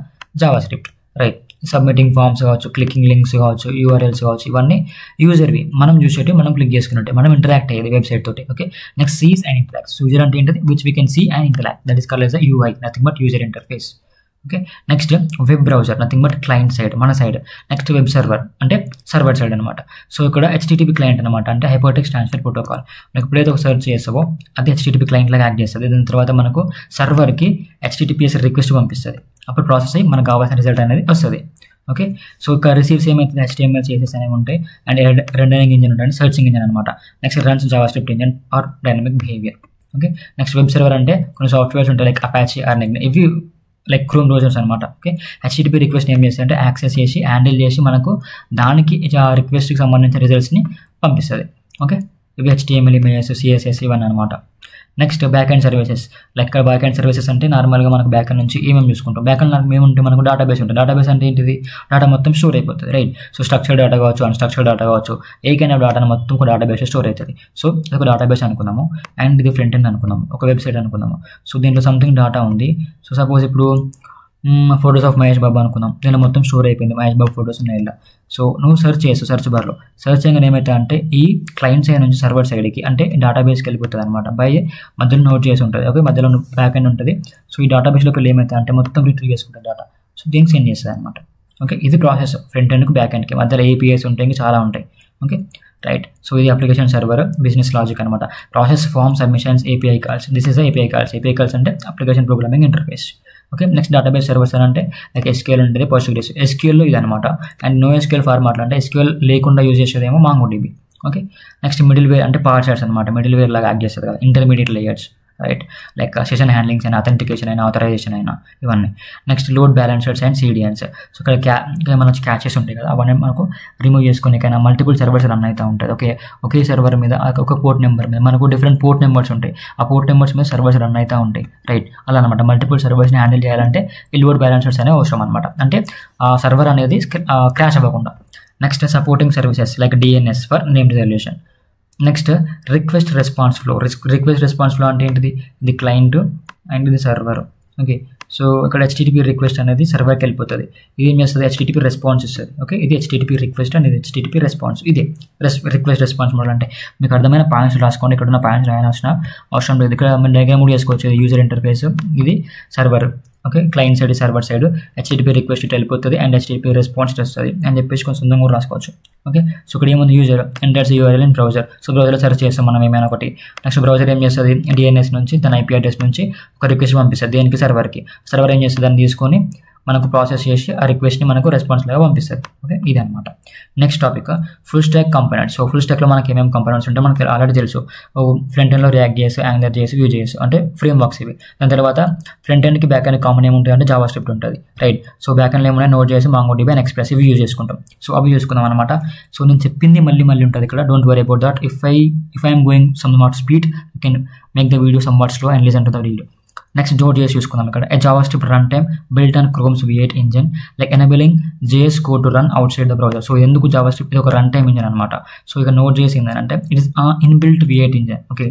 JavaScript. Right, submitting forms కావచ్చు, క్లికింగ్ లింక్స్ కావచ్చు, URLs కావచ్చు, ఇవన్నీ యూజర్వి మనం చూసేటి, మనం క్లిక్ చేసుకున్నట్టే, మనం ఇంటరాక్ట్ అయ్యేది వెబ్సైట్ తోటి. Okay, next sees and interacts. User అంటే ఏంటది, which we can see and interact, that is called as the UI, nothing but user interface. Okay, next web browser, nothing but client side, మన సైడ్. నెక్స్ట్ వెబ్ సర్వర్ అంటే సర్వర్ సైడ్ అనమాట. సో ఇక్కడ HTTP క్లయింట్ అనమాట, అంటే హైపర్టెక్స్ట్ ట్రాన్స్ఫర్ ప్రోటోకాల్. మనకు ఎప్పుడైతే ఒక సర్చ్ చేస్తావో అది HTTP క్లయింట్ లాగా యాక్ట్ చేస్తుంది. దాని తర్వాత మనకు సర్వర్కి HTTPS రిక్వెస్ట్ పంపిస్తుంది. అప్పుడు ప్రాసెస్ అయ్యి మనకు కావాల్సిన రిజల్ట్ అనేది వస్తుంది. ఓకే, సో ఇక్కడ రిసీవ్స్ ఏమైతుంది, HTML, CSS అనేవి ఉంటాయి అండ్ రెండరింగ్ ఇంజిన్ ఉంటుంది, సర్చింగ్ ఇంజిన్ అనమాట. Next runs JavaScript engine or dynamic behaviour. Okay, next web server అంటే కొన్ని సాఫ్ట్వేర్స్ ఉంటాయి లైక్ అపాచీ ఆర్ నెగ్న, ఇవి లైక్ క్రోమ్ బ్రౌజర్స్ అనమాట. ఓకే, HTTP రిక్వెస్ట్ ఏం చేస్తుంది అంటే యాక్సెస్ చేసి హ్యాండిల్ చేసి మనకు దానికి ఆ రిక్వెస్ట్కి సంబంధించిన రిజల్ట్స్ని పంపిస్తుంది. ఓకే, ఇవి HTML, ఇమేజెస్, CSS ఇవన్నీ అనమాట. Next back and services. Like back and services అంటే నార్మల్గా మనకు బ్యాక్ అండ్ నుంచి ఏమేమి చూసుకుంటాం. బ్యాక్ అండ్ ఏముంటే మనకు డేటాబేస్ ఉంటుంది. డేటాబేస్ అంటే ఏంటిది, డేటా మొత్తం స్టోర్ అయిపోతుంది. రైట్, సో స్ట్రక్చర్డ్ డేటా కావచ్చు, అన్స్ట్రక్చర్డ్ డేటా కావచ్చు, ఏ కైనా డేటా మొత్తం ఒక డేటాబేస్ స్టోర్ అవుతుంది. సో ఇది ఒక డేటాబేస్ అనుకున్నాము అండ్ ఇది ఫ్రంట్ ఎండ్ అనుకున్నాము, ఒక వెబ్సైట్ అనుకున్నాము. సో దీంట్లో సంథింగ్ డేటా ఉంది. సో సపోజ్ ఇప్పుడు ఫొటోస్ ఆఫ్ మహేష్ బాబు అనుకుందాం, దీనిలో మొత్తం స్టోర్ అయిపోయింది, మహేష్ బాబు ఫొటోస్ ఉన్నాయి ఇలా. సో నువ్వు సెర్చ్ చేస్తావు సెర్చ్ బార్లో, సెర్చ్ చేయగానే ఏమైతే అంటే ఈ క్లయింట్ సైడ్ నుంచి సర్వర్ సైడ్కి అంటే డేటాబేస్కి వెళ్ళిపోతుంది అనమాట. బై మధ్యలో నోట్ చేసి ఉంటుంది. ఓకే, మధ్యలో బ్యాక్ ఎండ్ ఉంటుంది. సో ఈ డేటాబేస్లోకి వెళ్ళి ఏమైతే అంటే మొత్తం రిట్రీవ్ చేసుకుంటుంది డేటా. సో దీనికి సెండ్ చేస్తుంది అనమాట. ఓకే, ఇది ప్రాసెస్ ఫ్రంట్ ఎండ్కి బ్యాక్ ఎండ్కి. మధ్యలో APIs ఉంటాయి, ఇంకా చాలా ఉంటాయి. Okay, right. సో ఇది అప్లికేషన్ సర్వర్, బిజినెస్ లాజిక్ అనమాట. Process, form, submissions, API calls. This is API calls. API calls అంటే application programming interface. Okay, next database servers అని అంటే లైక్ SQL ఉంటుంది, Postgres. SQL ఇది అనమాట. అండ్ NoSQL ఫార్మాట్లో అంటే SQL లేకుండా యూజ్ చేసేదేమో MongoDB. Okay, next middleware అంటే పార్ట్స్ అనమాట. మిడిల్ వేర్ లాగా యాక్ట్ చేస్తుంది కదా, intermediate layers. Right, like session handlings అయినా, అథెంటికేషన్ అయినా, ఆథరైజేషన్ అయినా, ఇవన్నీ. Next load balancers and CDNs. So ఇక్కడ ఏమైనా క్యాచెస్ ఉంటాయి కదా, అవన్నీ మనకు రిమూవ్ చేసుకునేకైనా మల్టిపుల్ సర్వర్స్ రన్ అవుతూ ఉంటుంది. ఒకే సర్వర్ మీద ఒక పోర్ట్ నెంబర్ మీద మనకు డిఫరెంట్ పోర్ట్ నెంబర్స్ ఉంటాయి. ఆ పోర్ట్ నెంబర్స్ మీద సర్వర్స్ రన్ అవుతూ ఉంటాయి. రైట్, అలా అనమాట. మల్టిపుల్ సర్వర్స్ని హ్యాండిల్ చేయాలంటే ఈ లోడ్ బ్యాలెన్సర్స్ అనేవి అవసరం అనమాట. అంటే ఆ సర్వర్ అనేది క్రాష్ అవ్వకుండా. Next supporting services like DNS for name resolution. Next request response flow. Request response flow అంటే ఏంటిది, ఇది క్లయింట్ అండ్ ఇది సర్వర్. ఓకే, సో ఇక్కడ HTTP రిక్వెస్ట్ అనేది సర్వర్కి వెళ్ళిపోతుంది. ఇది ఏం చేస్తుంది, HTTP రెస్పాన్స్ ఇస్తుంది. ఓకే, ఇది HTTP రిక్వెస్ట్ అండ్ ఇది HTTP రెస్పాన్స్. ఇదే రిక్వెస్ట్ రెస్పాన్స్ మోడల్ అంటే. మీకు అర్థమైన పాయింట్స్ రాసుకోండి, ఇక్కడ ఉన్న పాయింట్స్ రాయాల్సిన అవసరం లేదు. ఇక్కడ మనం డయాగ్రామ్ కూడా చేసుకోవచ్చు. యూజర్ ఇంటర్ఫేస్, ఇది server. Okay, client side, server side HTTP request ఇటు వెళ్ళిపోతుంది అండ్ HTTP రెస్పాన్స్ వస్తుంది అని చెప్పేసి కొంచెం సొంతంగా కూడా రాసుకోవచ్చు. ఓకే, సో ఇక్కడ ఏముంది, user enters URL in browser. So బ్రౌజర్లో సెర్చ్ చేస్తాం మనం ఏమైనా ఒకటి. నెక్స్ట్ బ్రౌజర్ ఏం చేస్తుంది, DNS నుంచి దాని IP అడ్రస్ నుంచి ఒక రిక్వెస్ట్ పంపిస్తుంది దేనికి, సర్వర్కి. సర్వర్ ఏం చేస్తుంది, దాన్ని తీసుకొని మనకు ప్రాసెస్ చేసి ఆ రిక్వెస్ట్ని మనకు రెస్పాన్స్ లాగా పంపిస్తుంది. ఓకే, ఇది అనమాట. Next topic full stock components. So full స్టాక్లో మనకి ఏమేమి కంపోనెంట్స్ ఉంటాయి మనకు ఆల్రెడీ తెలుసు. ఫ్రంట్ ఎండ్లో రియాక్ట్ చేసి, యాంగులర్ చేసి, వ్యూ చేసి అంటే ఫ్రేమ్ వర్క్స్ ఇవి. దాని తర్వాత ఫ్రంట్ ఎండ్కి బ్యాక్ ఎండ్ కామన్ ఏముంటుంది అంటే జావా స్క్రిప్ట్ ఉంటుంది, రైట్. సో బ్యాక్ ఎండ్లో ఏమైనా నోట్ చేసి MongoDB అండ్ ఎక్స్ప్రెస్ ఇవి యూజ్ చేసుకుంటాం. సో అవి చూసుకుందాం అనమాట. సో నేను చెప్పింది మళ్ళీ ఉంటుంది ఇక్కడ, don't worry about that. If I'm going some what speed, you can make the video some what slow and listen to the video. Next Node.js చూసుకుందాం ఇక్కడ. A JavaScript runtime built on Chrome's V8 engine, like enabling JS code to run outside the browser. So ఎందుకు JavaScript ఇది ఒక రన్ టైమ్ ఇంజిన్ అనమాట. సో ఇక Node.js ఏంటంటే it is inbuilt V8 engine. Okay,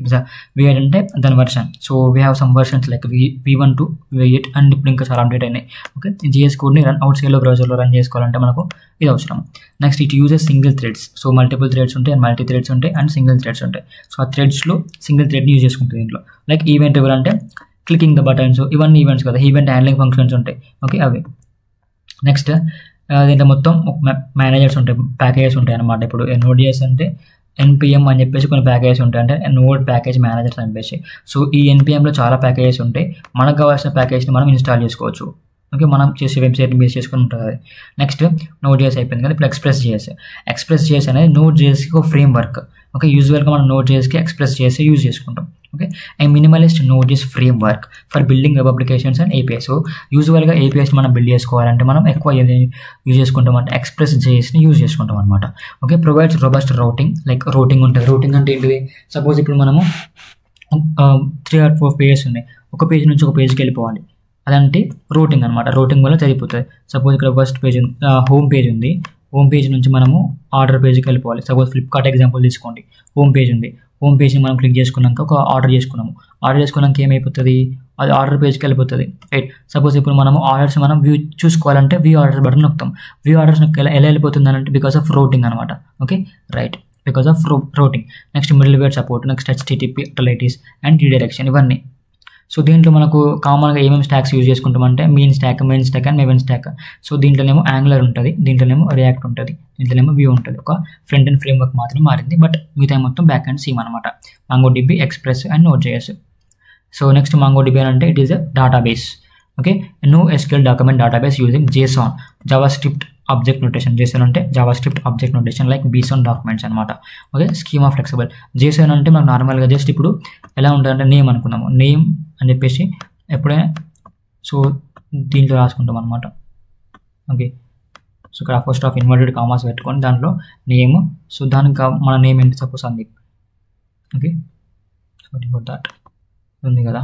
V8 అంటే దాని version. So we have some versions like V1 to V8 and ఇప్పుడు ఇంకా చాలా అప్డేట్ అయినాయి. ఓకే, JS కోడ్ని రన్ అవుట్ సైడ్లో బ్రౌజర్లో రన్ చేసుకోవాలంటే మనకు ఇది అవసరం. Next it uses single threads. So multiple threads ఉంటాయి, మల్టీ థ్రెడ్స్ ఉంటాయి అండ్ సింగిల్ థ్రెడ్స్ ఉంటాయి. సో ఆ థ్రెడ్స్లో సింగిల్ థ్రెడ్ని యూజ్ చేసుకుంటుంది దీంట్లో. లైక్ ఈవెంట్ ఎవరు అంటే క్లికింగ్ ద బటన్స్, ఇవన్నీ ఈవెంట్స్ కదా, ఈవెంట్ హ్యాండ్లింగ్ ఫంక్షన్స్ ఉంటాయి. ఓకే, అవి. నెక్స్ట్ దీంట్లో మొత్తం మేనేజర్స్ ఉంటాయి, ప్యాకేజెస్ ఉంటాయి అనమాట. ఇప్పుడు Node.js అంటే NPM అని చెప్పేసి కొన్ని ప్యాకేజెస్ ఉంటాయి, అంటే నోడ్ ప్యాకేజ్ మేనేజర్స్ అని చెప్పేసి. సో ఈ NPMలో చాలా ప్యాకేజెస్ ఉంటాయి, మనకు కావాల్సిన ప్యాకేజ్ని మనం ఇన్స్టాల్ చేసుకోవచ్చు. ఓకే, మనం చేసే వెబ్సైట్ని బేస్ చేసుకుని ఉంటుంది. నెక్స్ట్ Node.js అయిపోయింది కదా, ఇప్పుడు Express.js అనేది Node.jsకి ఒక ఫ్రేమ్ వర్క్. ఓకే, యూజువల్గా మనం Node.jsకి Express.js యూజ్ చేసుకుంటాం. Okay, A minimalist Node.js frame work for building web applications and APIs. So యూజువల్గా APIస్ని మనం బిల్డ్ చేసుకోవాలంటే మనం ఎక్కువ ఏది యూజ్ చేసుకుంటాం అంటే Express.jsని యూజ్ చేసుకుంటాం అనమాట. Okay, provides robust routing, like routing ఉంటుంది. రౌటింగ్ అంటే ఏంటిది, సపోజ్ ఇప్పుడు మనము 3 or 4 పేజెస్ ఉన్నాయి, ఒక పేజ్ నుంచి ఒక పేజ్కి వెళ్ళిపోవాలి, అదంటే రూటింగ్ అనమాట. రూటింగ్ వల్ల సరిపోతుంది. సపోజ్ ఇక్కడ ఫస్ట్ పేజ్ హోమ్ పేజ్ ఉంది, హోమ్ పేజ్ నుంచి మనము ఆర్డర్ పేజ్కి వెళ్ళిపోవాలి. సపోజ్ ఫ్లిప్కార్ట్ ఎగ్జాంపుల్ తీసుకోండి, హోమ్ పేజ్ ఉంది, హోమ్ పేజ్ని మనం క్లిక్ చేసుకున్నాక ఒక ఆర్డర్ చేసుకున్నాక ఏమైపోతుంది, అది ఆర్డర్ పేజ్కి వెళ్ళిపోతుంది, రైట్. సపోజ్ ఇప్పుడు మనము ఆర్డర్స్ మనం వ్యూ చూసుకోవాలంటే వ్యూ ఆర్డర్స్ బటన్ నొక్కుతాం. వ్యూ ఆర్డర్స్ ఎలా వెళ్ళిపోతుంది అంటే బికాస్ ఆఫ్ రూటింగ్ అనమాట. Okay, right, because of routing. Next middleware support, next HTTP utilities and redirection, ఇవన్నీ. సో దీంట్లో మనకు కామన్గా ఏమేమి స్టాక్స్ యూజ్ చేసుకుంటామంటే main stack and main stack. So దీంట్లోనేమో యాంగులర్ ఉంటుంది, దీంట్లోనేమో రియాక్ట్ ఉంటుంది, దీంట్లోనేమో వ్యూ ఉంటుంది. ఒక ఫ్రంట్ అండ్ ఫ్రేమ్ వర్క్ మాత్రమే మారింది, బట్ మిగతా మొత్తం బ్యాక్ అండ్ సీమ్ అనమాట. MongoDB, Express అండ్ Node.js. సో నెక్స్ట్ MongoDB అంటే it is a database. Okay, NoSQL document database using JSON, JavaScript object notation. JSON అంటే JavaScript object notation like BSON documents అనమాట. Okay, schema flexible. JSON అంటే మనకు నార్మల్గా జస్ట్ ఇప్పుడు ఎలా ఉంటుందంటే నేమ్ అనుకున్నాము, నేమ్ అని చెప్పేసి ఎప్పుడైనా సో దీంట్లో రాసుకుంటాం అనమాట. ఓకే, సో ఇక్కడ ఫస్ట్ ఆఫ్ ఇన్వర్టెడ్ కామాస్ పెట్టుకొని దాంట్లో నేమ్. సో దానికి మన నేమ్ ఏంటి, suppose Sandeep. Okay, sorry for that ఉంది కదా.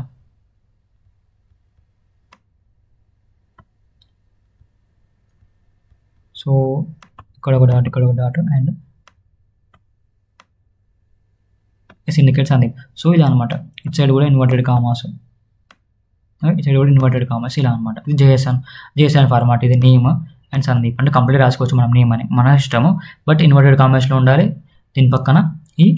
సో ఇక్కడ ఒక dot and syndicate Sandeep. So ఇలా అనమాట. ఇటు సైడ్ కూడా ఇన్వర్టెడ్ కామాస్, ఇలా అనమాట. ఇది JSON ఫార్మాట్. ఇది నేమ్ అండ్ సందీప్ అంటే కంప్లీట్ రాసుకోవచ్చు మనం నేమ్ అని, మన ఇష్టము. బట్ ఇన్వర్టెడ్ కామాస్లో ఉండాలి, దీని పక్కన ఈ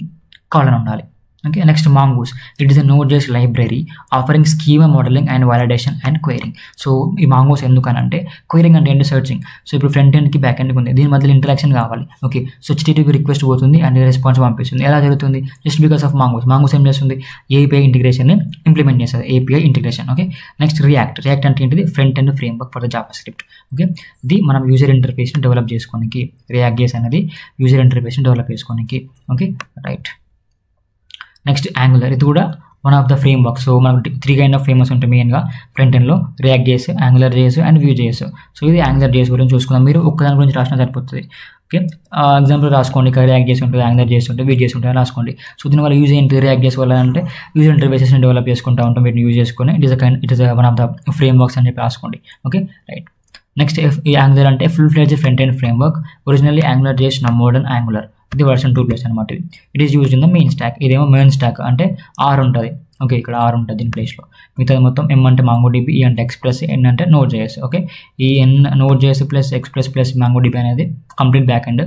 కాలన్ ఉండాలి. Okay, next Mongoose. It is a Node.js library offering schema modelling and validation and querying. So ఈ Mongoose ఎందుకనంటే క్వైరింగ్ అంటే ఏంటి, సర్చింగ్. సో ఇప్పుడు ఫ్రంట్ ఎండ్కి బ్యాక్ ఎండ్కి ఉంది, దీని మధ్యలో ఇంటరాక్షన్ కావాలి. ఓకే, సో HTTP రిక్వెస్ట్ పోతుంది అండ్ రెస్పాన్స్ పంపిస్తుంది. ఎలా జరుగుతుంది, జస్ట్ బికాస్ ఆఫ్ Mongoose ఏం చేస్తుంది, API ఇంటిగ్రేషన్ని ఇంప్లిమెంట్ చేస్తుంది, API integration. Okay, next React అంటే ఏంటిది, front end framework for the JavaScript. Okay, ఇది మనం యూజర్ ఇంటర్ఫేస్ని డెవలప్ చేసుకోనికి, React.js అనేది యూజర్ ఇంటర్ఫేస్ని డెవలప్ చేసుకోనికి. Okay, right. నెక్స్ట్ యాంగులర్, ఇది కూడా one of the framework. So మనకు 3 కైండ్ ఆఫ్ ఫ్రేమ్వర్క్స్ ఉంటాయి మెయిన్గా ఫ్రంట్ ఎండ్లో, React.js, AngularJS and Vue.js. So ఇది AngularJS గురించి చూసుకుందాం. మీరు ఒక్కదాని గురించి రాసినా సరిపోతుంది. ఓకే, ఎగ్జాంపుల్ రాసుకోండి, ఇక్కడ React.js ఉంటుంది, AngularJS ఉంటుంది, Vue.js ఉంటుంది, రాసుకోండి. సో దీనివల్ల యూజ్ ఏంటి, React.js వల్ల అంటే యూజర్ ఇంటర్ఫేసెస్ని డెవలప్ చేసుకుంటూ ఉంటాం, వీటిని యూజ్ చేసుకొని it is one of the frame works అని చెప్పి రాసుకోండి. Okay, right. నెక్స్ట్ ఈ Angular అంటే full fledged front end frame work, originally AngularJS modern Angular. ఇది వర్షన్ 2+ అనమాట. It is used in the main stock. ఇదేమో మెయిన్ స్టాక్ అంటే R ఉంటుంది. ఓకే, ఇక్కడ R ఉంటుంది దీని ప్లేస్లో. మిగతా మొత్తం M అంటే MongoDB, E అంటే Express, N అంటే Node.js. ఓకే, ఈ Node.js plus Express plus MongoDB అనేది కంప్లీట్ బ్యాక్ ఎండ్,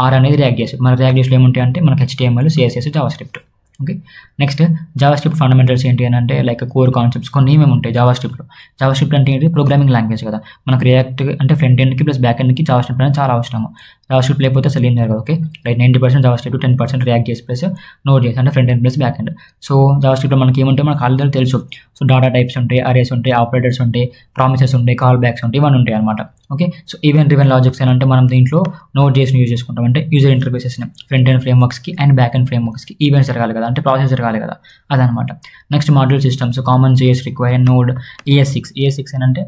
R అనేది React.js. మన React.jsలో ఏముంటాయి అంటే మనకు HTML, CSS, JavaScript. Okay, next JavaScript fundamentals ఏంటి అని అంటే లైక్ కోర్ కాన్సెప్ట్స్ కొన్ని ఏమేమి ఉంటాయి జావాస్క్రిప్ట్లో. జావాస్క్రిప్ట్ అంటే ఏంటి, ప్రోగ్రామింగ్ లాంగ్వేజ్ కదా. మనకు రియాక్ట్ అంటే ఫ్రంట్ ఎండ్కి ప్లస్ బ్యాక్ ఎండ్కి జావాస్క్రిప్ట్ అనేది చాలా అవసరము. జావా స్క్రిప్ట్ లేకపోతే అసలు ఏం జరగదు. Okay right, 90% JavaScript, 10% React చేసి ప్లస్ నోడ్ చేసి అంటే front end plus back end. So జావా స్క్రిప్ట్లో మనకి ఏముంటే మనకు ఆల్రెడీ తెలుసు. సో డేటా టైప్స్ ఉంటాయి, అరేస్ ఉంటాయి, ఆపరేటర్స్ ఉంటాయి, ప్రామిసెస్ ఉంటాయి, కాల్ బ్యాక్స్ ఉంటాయి, ఇవన్నీ ఉంటాయి అనమాట. Okay so event driven logics అంటే మనం దీంట్లో నోడ్ చేసి యూజ్ చేసుకుంటాం. అంటే యూజర్ ఇంటర్ఫేసెస్ని ఫ్రంట్ ఎండ్ ఫ్రేమ్వర్క్స్కి అండ్ బ్యాక్ ఎండ్ ఫ్రేమ్వర్క్స్కి ఈవెంట్స్ జరగాలి కదా, అంటే ప్రాసెస్ జరగాలి కదా, అదనమాట. Next module systems, common JS require node ES6 అంటే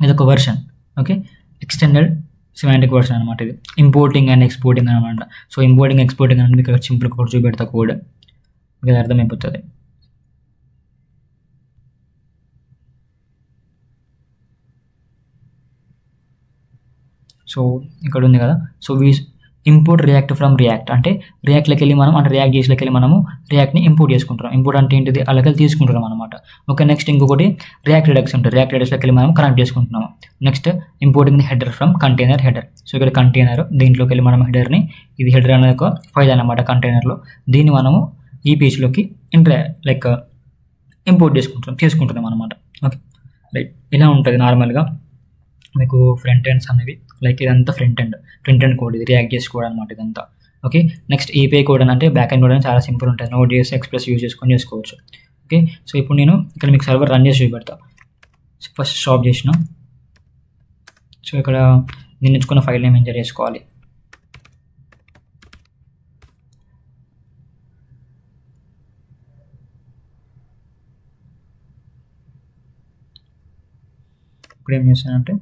ఇది ఒక version. Okay extended semantic version అనమాట. ఇది ఇంపోర్టింగ్ అండ్ ఎక్స్పోర్టింగ్ అనమాట. సో ఇంపోర్టింగ్ ఎక్స్పోర్టింగ్ అంటే మీకు సింపుల్ కోడ్ చూపెడతా, కోడ్ మీకు అర్థమైపోతుంది. సో ఇక్కడ ఉంది కదా, so import react from react అంటే రియాక్ట్లోకి వెళ్ళి మనం అంటే రియాక్ట్ చేసిలోకి వెళ్ళి మనము రియాక్ట్ని ఇంపోర్ట్ చేసుకుంటాం. ఇంపోర్ట్ అంటే ఏంటిది, అలాగే తీసుకుంటున్నాం అనమాట. ఓకే నెక్స్ట్ ఇంకొకటి రియాక్ట్ రెడక్స్ ఉంటుంది, రియాక్ట్ రెడక్స్లోకి వెళ్ళి మనం కనెక్ట్ చేసుకుంటున్నాము. Next importing the header from container header. So ఇక్కడ కంటైనర్, దీంట్లోకి వెళ్ళి మనం హెడర్ని, ఇది హెడర్ అనేది ఒక ఫైల్ అనమాట కంటైనర్లో, దీన్ని మనము ఈ పేజ్లోకి ఇంపోర్ట్ చేసుకుంటున్నాం అనమాట. ఓకే రైట్, ఇలా ఉంటుంది నార్మల్గా మీకు ఫ్రంట్ ఎండ్స్ అనేవి. లైక్ ఇదంతా ఫ్రంట్ ఎండ్ కోడ్, ఇది రియాక్ట్ చేసి కోడ్ అనమాట ఇదంతా. ఓకే నెక్స్ట్ ఏపీఐ కోడ్ అని అంటే బ్యాక్ ఎండ్ కోడ్ అని చాలా సింపుల్ ఉంటుంది, నోడ్ చేసి ఎక్స్ప్రెస్ యూజ్ చేసుకోవచ్చు. ఓకే సో ఇప్పుడు నేను ఇక్కడ మీకు సర్వర్ రన్ చేసి చూపెడతా. సో ఫస్ట్ స్టాప్ చేసిన, సో ఇక్కడ నేను ఎంచుకున్న ఫైల్ నేమ్ ఎంటర్ చేసుకోవాలి. ఇప్పుడు ఏం చేస్తానంటే,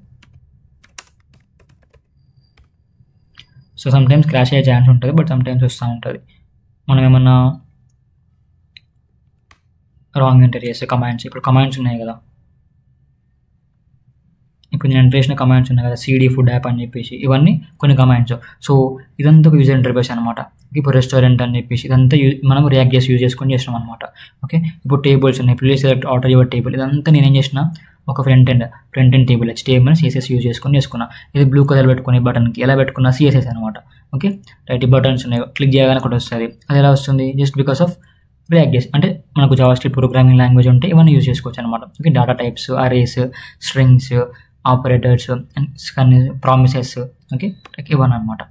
సో సమ్టైమ్స్ క్రాష్ అయ్యే ఛాన్స్ ఉంటుంది, బట్ సమ్టైమ్స్ వస్తూ ఉంటుంది. మనం ఏమన్నా రాంగ్ ఎంటర్ చేస్తే కమాండ్స్, ఇప్పుడు కమాండ్స్ ఉన్నాయి కదా, ఇప్పుడు నేను ఎంటర్ చేసిన కమాండ్స్ ఉన్నాయి కదా, CD ఫుడ్ యాప్ అని చెప్పేసి, ఇవన్నీ కొన్ని కమాండ్స్. సో ఇదంతా ఒక యూజర్ ఇంటర్ఫేస్ అనమాట. ఇప్పుడు రెస్టారెంట్ అని చెప్పేసి ఇదంతా మనం రియాక్ట్ చేసి యూజ్ చేసుకొని చేసినాం అనమాట. ఓకే ఇప్పుడు టేబుల్స్ ఉన్నాయి, please select order your table, ఇదంతా నేను ఏం చేసిన ఒక front end table HTML CSS use చేసుకున్నా. ఇది బ్లూ కలర్ పెట్టుకునే బటన్కి ఎలా పెట్టుకున్నా CSS అనమాట. ఓకే రైట్, ఈ బటన్స్ ఉన్నాయి, క్లిక్ చేయగానే ఒకటి వస్తుంది. అది ఎలా వస్తుంది, జస్ట్ బికాస్ ఆఫ్ రియాక్ట్ చేసి, అంటే మనకు జావా స్క్రిప్ట్ ప్రోగ్రామింగ్ లాంగ్వేజ్ ఉంటే ఇవన్నీ యూజ్ చేసుకోవచ్చు అనమాట. Okay data types, arrays, strings, operators, promises, okay ఇవన్నీ అనమాట.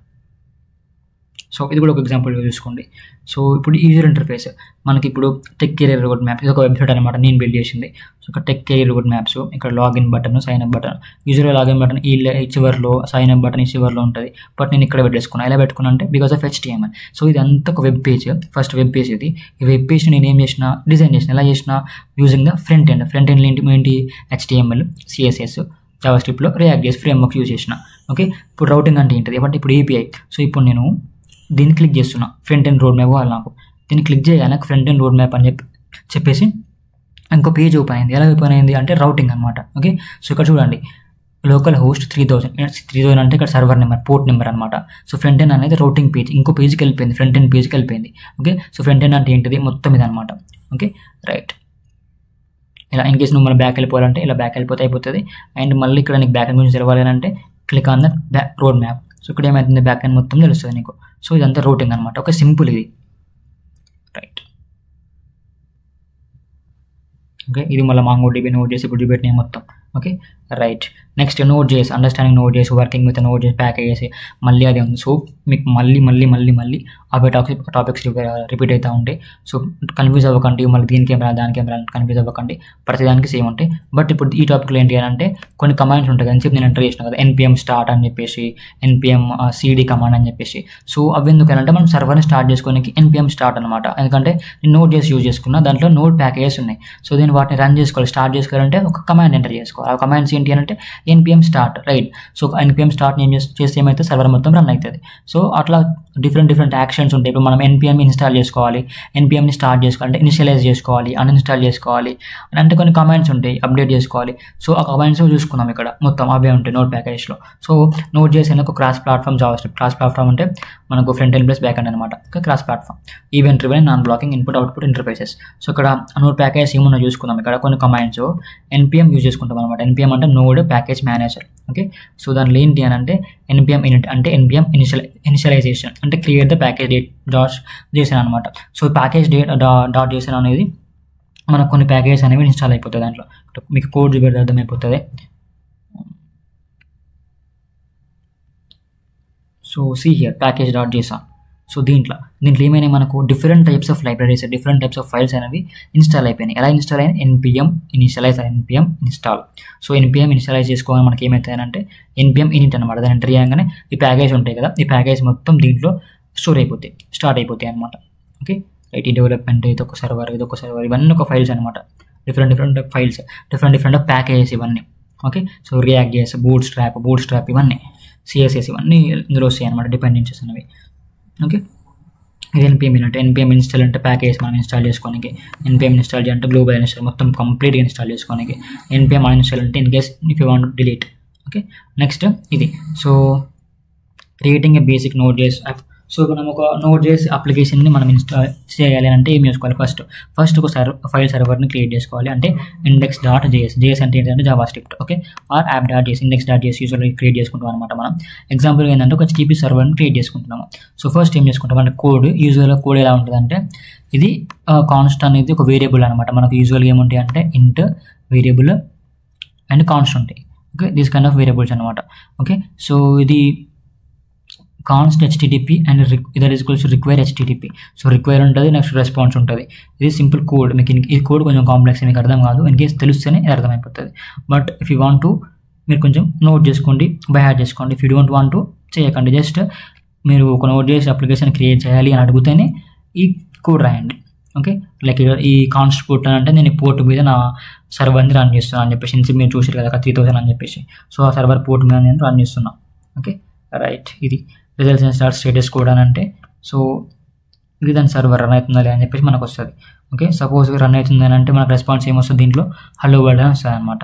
సో ఇది కూడా ఒక ఎగ్జాంపుల్గా చూసుకోండి. సో ఇప్పుడు యూజర్ ఇంటర్ఫేస్ మనకి ఇప్పుడు టెక్ కెరీర్ రోడ్ మ్యాప్, ఇది ఒక వెబ్సైట్ అనమాట, నేను బిల్డ్ చేసింది. సో ఇక్కడ టెక్ కెరీర్ రోడ్ మ్యాప్స్, ఇక్కడ login button, sign up button, యూజర్గా లాగిన్ బటన్ ఈ చివర్లో, సైన్ అప్ బటన్ ఈ చివర్లో ఉంటుంది. బట్ నేను ఇక్కడ పెట్టేసుకున్నాను. ఎలా పెట్టుకున్నా అంటే బికాస్ ఆఫ్ HTML. సో ఇదంతా ఒక web page, first web page ఇది. ఈ వెబ్ పేజ్ని నేను ఏం చేసిన, డిజైన్ చేసిన, ఎలా చేసిన, యూజింగ్ ద ఫ్రంట్ ఎండ్ ఏంటి HTML, CSS, జావా స్క్రిప్ట్లో రియాక్ట్ చేసి ఫ్రేమ్వర్క్ యూజ్ చేసిన. ఓకే ఇప్పుడు రౌటింగ్ అంటే ఏంటిది, బట్ ఇప్పుడు API. సో ఇప్పుడు నేను దీన్ని క్లిక్ చేస్తున్నా, ఫ్రంట్ ఎండ్ రోడ్ మ్యాప్ కావాలి నాకు. దీన్ని క్లిక్ చేయగానే నాకు ఫ్రంట్ ఎండ్ రోడ్ మ్యాప్ అని చెప్పేసి ఇంకో పేజ్ ఓపెన్ అయింది. ఎలా ఓపెన్ అయింది అంటే రౌటింగ్ అనమాట. ఓకే సో ఇక్కడ చూడండి, లోకల్ హోస్ట్ 3000 అంటే ఇక్కడ సర్వర్ నెంబర్, పోర్ట్ నెంబర్ అనమాట. సో ఫ్రంట్ ఎండ్ అనేది రౌటింగ్ పేజ్, ఇంకో పేజ్కి వెళ్ళిపోయింది, ఫ్రంట్ ఎండ్ పేజ్కి వెళ్ళిపోయింది. ఓకే సో ఫ్రంట్ ఎండ్ అంటే ఏంటిది, మొత్తం ఇది అనమాట. ఓకే రైట్, ఇలా ఇన్ కేసు నువ్వు మన బ్యాక్ వెళ్ళిపోవాలంటే ఇలా బ్యాక్ వెళ్ళిపోతే అయిపోతుంది. అండ్ మళ్ళీ ఇక్కడ నీకు బ్యాక్ ఎండ్ గురించి తెలవాలి అంటే click on the road map. So ఇక్కడ ఏమవుతుంది, బ్యాక్ ఎండ్ మొత్తం తెలుస్తుంది నీకు. సో ఇదంతా రూటింగ్ అనమాట. ఒక సింపుల్ ఇది రైట్. ఓకే ఇది మళ్ళీ MongoDB నోడ్ చేసి ఇప్పుడు చూపెట్టినాయి మొత్తం. ఓకే రైట్, నెక్స్ట్ నోడ్ చేసి అండర్స్టాండింగ్ నోడ్ చేసి వర్కింగ్ విత్ నోడ్ చేసి ప్యాక్ చేసి మళ్ళీ అది ఉంది. సో మీకు మళ్ళీ అవే టాపిక్స్ రిపీట్ అవుతూ ఉంటాయి. సో కన్ఫ్యూజ్ అవ్వకండి, మళ్ళీ దీనికి ఏం రాదు దానికి ఏం రాదు కన్ఫ్యూజ్ అవ్వకండి, ప్రతిదానికి సేమ్ ఉంటాయి. బట్ ఇప్పుడు ఈ టాపిక్లో ఏంటి అంటే కొన్ని కమాండ్స్ ఉంటాయి అని చెప్పి నేను ఎంటర్ చేసిన కదా, npm స్టార్ట్ అని చెప్పేసి, npm cd కమాండ్ అని చెప్పేసి. సో అవి ఎందుకంటే మనం సర్వర్ని స్టార్ట్ చేసుకోనికి npm స్టార్ట్ అనమాట. ఎందుకంటే నేను నోడ్ చేసి యూజ్ చేసుకున్నా, దాంట్లో నోడ్ ప్యాకేజెస్ ఉన్నాయి. సో దీన్ని వాటిని రన్ చేసుకోవాలి, స్టార్ట్ చేసుకోవాలంటే ఒక కమాండ్ ఎంటర్ చేసుకోవాలి. ఆ కమాండ్స్ ఏంటి అంటే npm start right. So npm start నేను చేస్తే ఏమైతే సర్వర్ మొత్తం రన్ అవుతుంది. సో అట్లా డిఫరెంట్ యాక్షన్స్ ఉంటాయి. ఇప్పుడు మనం npm ఇన్స్టాల్ చేసుకోవాలి, npmని స్టార్ట్ చేసుకోవాలి అంటే ఇనిషియలైజ్ చేసుకోవాలి, అన్ఇన్స్టాల్ చేసుకోవాలి అంటే కొన్ని కమాండ్స్ ఉంటాయి, అప్డేట్ చేసుకోవాలి. సో ఆ కమాండ్స్ చూసుకున్నాం ఇక్కడ మొత్తం అవే ఉంటాయి నోడ్ ప్యాకేజ్లో. సో నోడ్ చేసిన ఒక cross platform JavaScript. Cross platform అంటే మనకు front end plus back end అనమాట. Cross platform, event driven, non blocking, input output interfaces. So ఇక్కడ నోడ్ ప్యాకేజ్ ఏమన్నా చూసుకుందాం. ఇక్కడ కొన్ని కమాండ్స్ npm యూజ్ చేసుకుంటాం అనమాట. npm అంటే node package manager. Okay so దానిలో ఏంటి అని అంటే npm init అంటే npm ఇనిషియలైజేషన్ అంటే create the package date dot JSON అనమాట. So package date dot JSON అనేది మనకు కొన్ని ప్యాకేజెస్ అనేవి ఇన్స్టాల్ అయిపోతాయి. దాంట్లో మీకు కోడ్ చూపెడితే అర్థమైపోతుంది. So see here package.json. So దీంట్లో ఏమైనా మనకు different types of libraries, different types of files అనేవి ఇన్స్టాల్ అయిపోయినాయి. ఎలా ఇన్స్టాల్ అయినా npm initialise npm install. So npm initialise చేసుకోవాలి మనకి ఏమవుతాయంటే npm init అనమాట. దాన్ని ఎంటర్ చేయగానే ఈ ప్యాకేజ్ ఉంటాయి కదా, ఈ ప్యాకేజ్ మొత్తం దీంట్లో స్టార్ట్ అయిపోతాయి అనమాట. Okay right. ఈ డెవలప్మెంట్, ఇదొక సర్వర్, ఇవన్నీ ఒక ఫైల్స్ అనమాట. డిఫరెంట్ ఫైల్స్, డిఫరెంట్ ప్యాకేజెస్ ఇవన్నీ. ఓకే సో React.js, బూట్స్ట్రాప్ ఇవన్నీ, CSS ఇవన్నీ ఇందులో వస్తాయి అనమాట, డిపెండెన్సీస్ అనేవి. ఓకే ఇది npm ఇన్స్టాల్ అంటే ప్యాకేజ్ మనం ఇన్స్టాల్ చేసుకోనికి, npm ఇన్స్టాల్ చేయాలంటే గ్లోబల్ ఇన్స్టాల్ మొత్తం కంప్లీట్గా ఇన్స్టాల్ చేసుకోనికి, npm అన్ఇన్స్టాల్ అంటే in case if you want delete. Okay next ఇది. So creating a basic Node.js app. So మనం ఒక Node.js అప్లికేషన్ని మనం ఇన్స్టాల్ చేయాలి అంటే ఏం చేసుకోవాలి, ఫస్ట్ ఒక ఫైల్ సర్వర్ని క్రియేట్ చేసుకోవాలి. అంటే index.js అంటే ఏంటంటే JavaScript. Okay are app.js, index.js యూజువల్గా క్రియేట్ చేసుకుంటాం అనమాట. మనం ఎగ్జాంపుల్ ఏంటంటే ఒక HTTP సర్వర్ని క్రియేట్ చేసుకుంటున్నాము. సో ఫస్ట్ ఏం చేసుకుంటాం అంటే యూజువల్గా కోడ్ ఎలా ఉంటుందంటే ఇది కాన్స్ట్ అనేది ఒక వేరియబుల్ అనమాట. మనకు యూజువల్గా ఏముంటాయి అంటే ఇంట్, వేరియబుల్ అండ్ కాన్స్ట్ ఉంటాయి. Okay these kind of variables అనమాట. ఓకే సో ఇది const HTTP and either is equals to require HTTP. So require ఉంటుంది, నెక్స్ట్ రెస్పాన్స్ ఉంటుంది. ఇది సింపుల్ కోడ్. మీకు ఈ కోడ్ కొంచెం కాంప్లెక్స్, మీకు అర్థం కాదు. ఇన్ కేస్ తెలిస్తేనే అర్థమైపోతుంది. But if you want to మీరు కొంచెం నోట్ చేసుకోండి, బై హార్ట్ చేసుకోండి. If you don't want to చేయకండి. జస్ట్ మీరు ఒక Node.js అప్లికేషన్ క్రియేట్ చేయాలి అని అడిగితేనే ఈ కోడ్ రాయండి. ఓకే లైక్ ఈ కాన్స్ట్ పోర్ట్ అంటే నేను ఈ పోర్ట్ మీద నా సర్వర్ని రన్ చేస్తున్నాను అని చెప్పేసి మీరు చూసారు కదా 3000 అని చెప్పేసి. సో ఆ సర్వర్ పోర్ట్ మీద నేను రన్ చేస్తున్నాను. Okay right. ఇది రిజల్ట్స్ అండ్ స్టేటస్ కోడ్ అని అంటే సో ఇది దాని సర్వర్ రన్ అవుతుందా అని చెప్పేసి మనకు వస్తుంది. ఓకే సపోజ్ రన్ అవుతుంది అని అంటే మనకు రెస్పాన్స్ ఏమొస్తుంది, దీంట్లో హలో వరల్డ్ అని వస్తుంది అనమాట.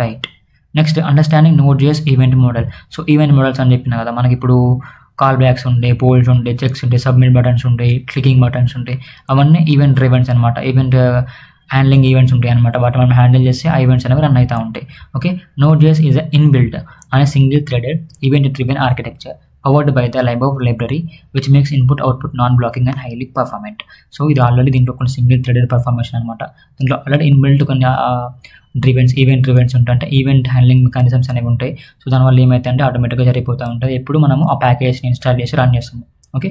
Right. Next understanding Node.js event model. So event models అని చెప్పిన కదా, మనకి ఇప్పుడు కాల్ బ్యాక్స్ ఉంటాయి, పోల్స్ ఉంటాయి, చెక్స్ ఉంటాయి, సబ్మిట్ బటన్స్ ఉంటాయి, క్లికింగ్ బటన్స్ ఉంటాయి. అవన్నీ ఈవెంట్ ఈవెంట్స్ అనమాట. ఈవెంట్ హ్యాండ్లింగ్ ఈవెంట్స్ ఉంటాయి అనమాట. వాటి మనం హ్యాండిల్ చేస్తే ఆ ఈవెంట్స్ అనేవి రన్ అవుతూ ఉంటాయి. ఓకే Node.js ఈజ్ ఇన్బిల్ట్ అనే single threaded event driven architecture powered by the library which makes input output non-blocking and highly performant. So ఇది ఆల్రెడీ దీంట్లో కొన్ని సింగిల్ థ్రెడెడ్ పర్ఫార్మెన్స్ అనమాట. దీంట్లో ఆల్రెడీ ఇన్బిల్ట్ కొన్ని ఈవెంట్ డ్రివెన్స్ ఉంటాయి, అంటే ఈవెంట్ హ్యాండ్లింగ్ మెకానిజమ్స్ అనేవి ఉంటాయి. సో దానివల్ల ఏమైతే అంటే ఆటోమేటిక్గా జరిగిపోతూ ఉంటుంది ఎప్పుడు మనము ఆ ప్యాకేజ్ని ఇన్స్టాల్ చేసి రన్ చేస్తాము. Okay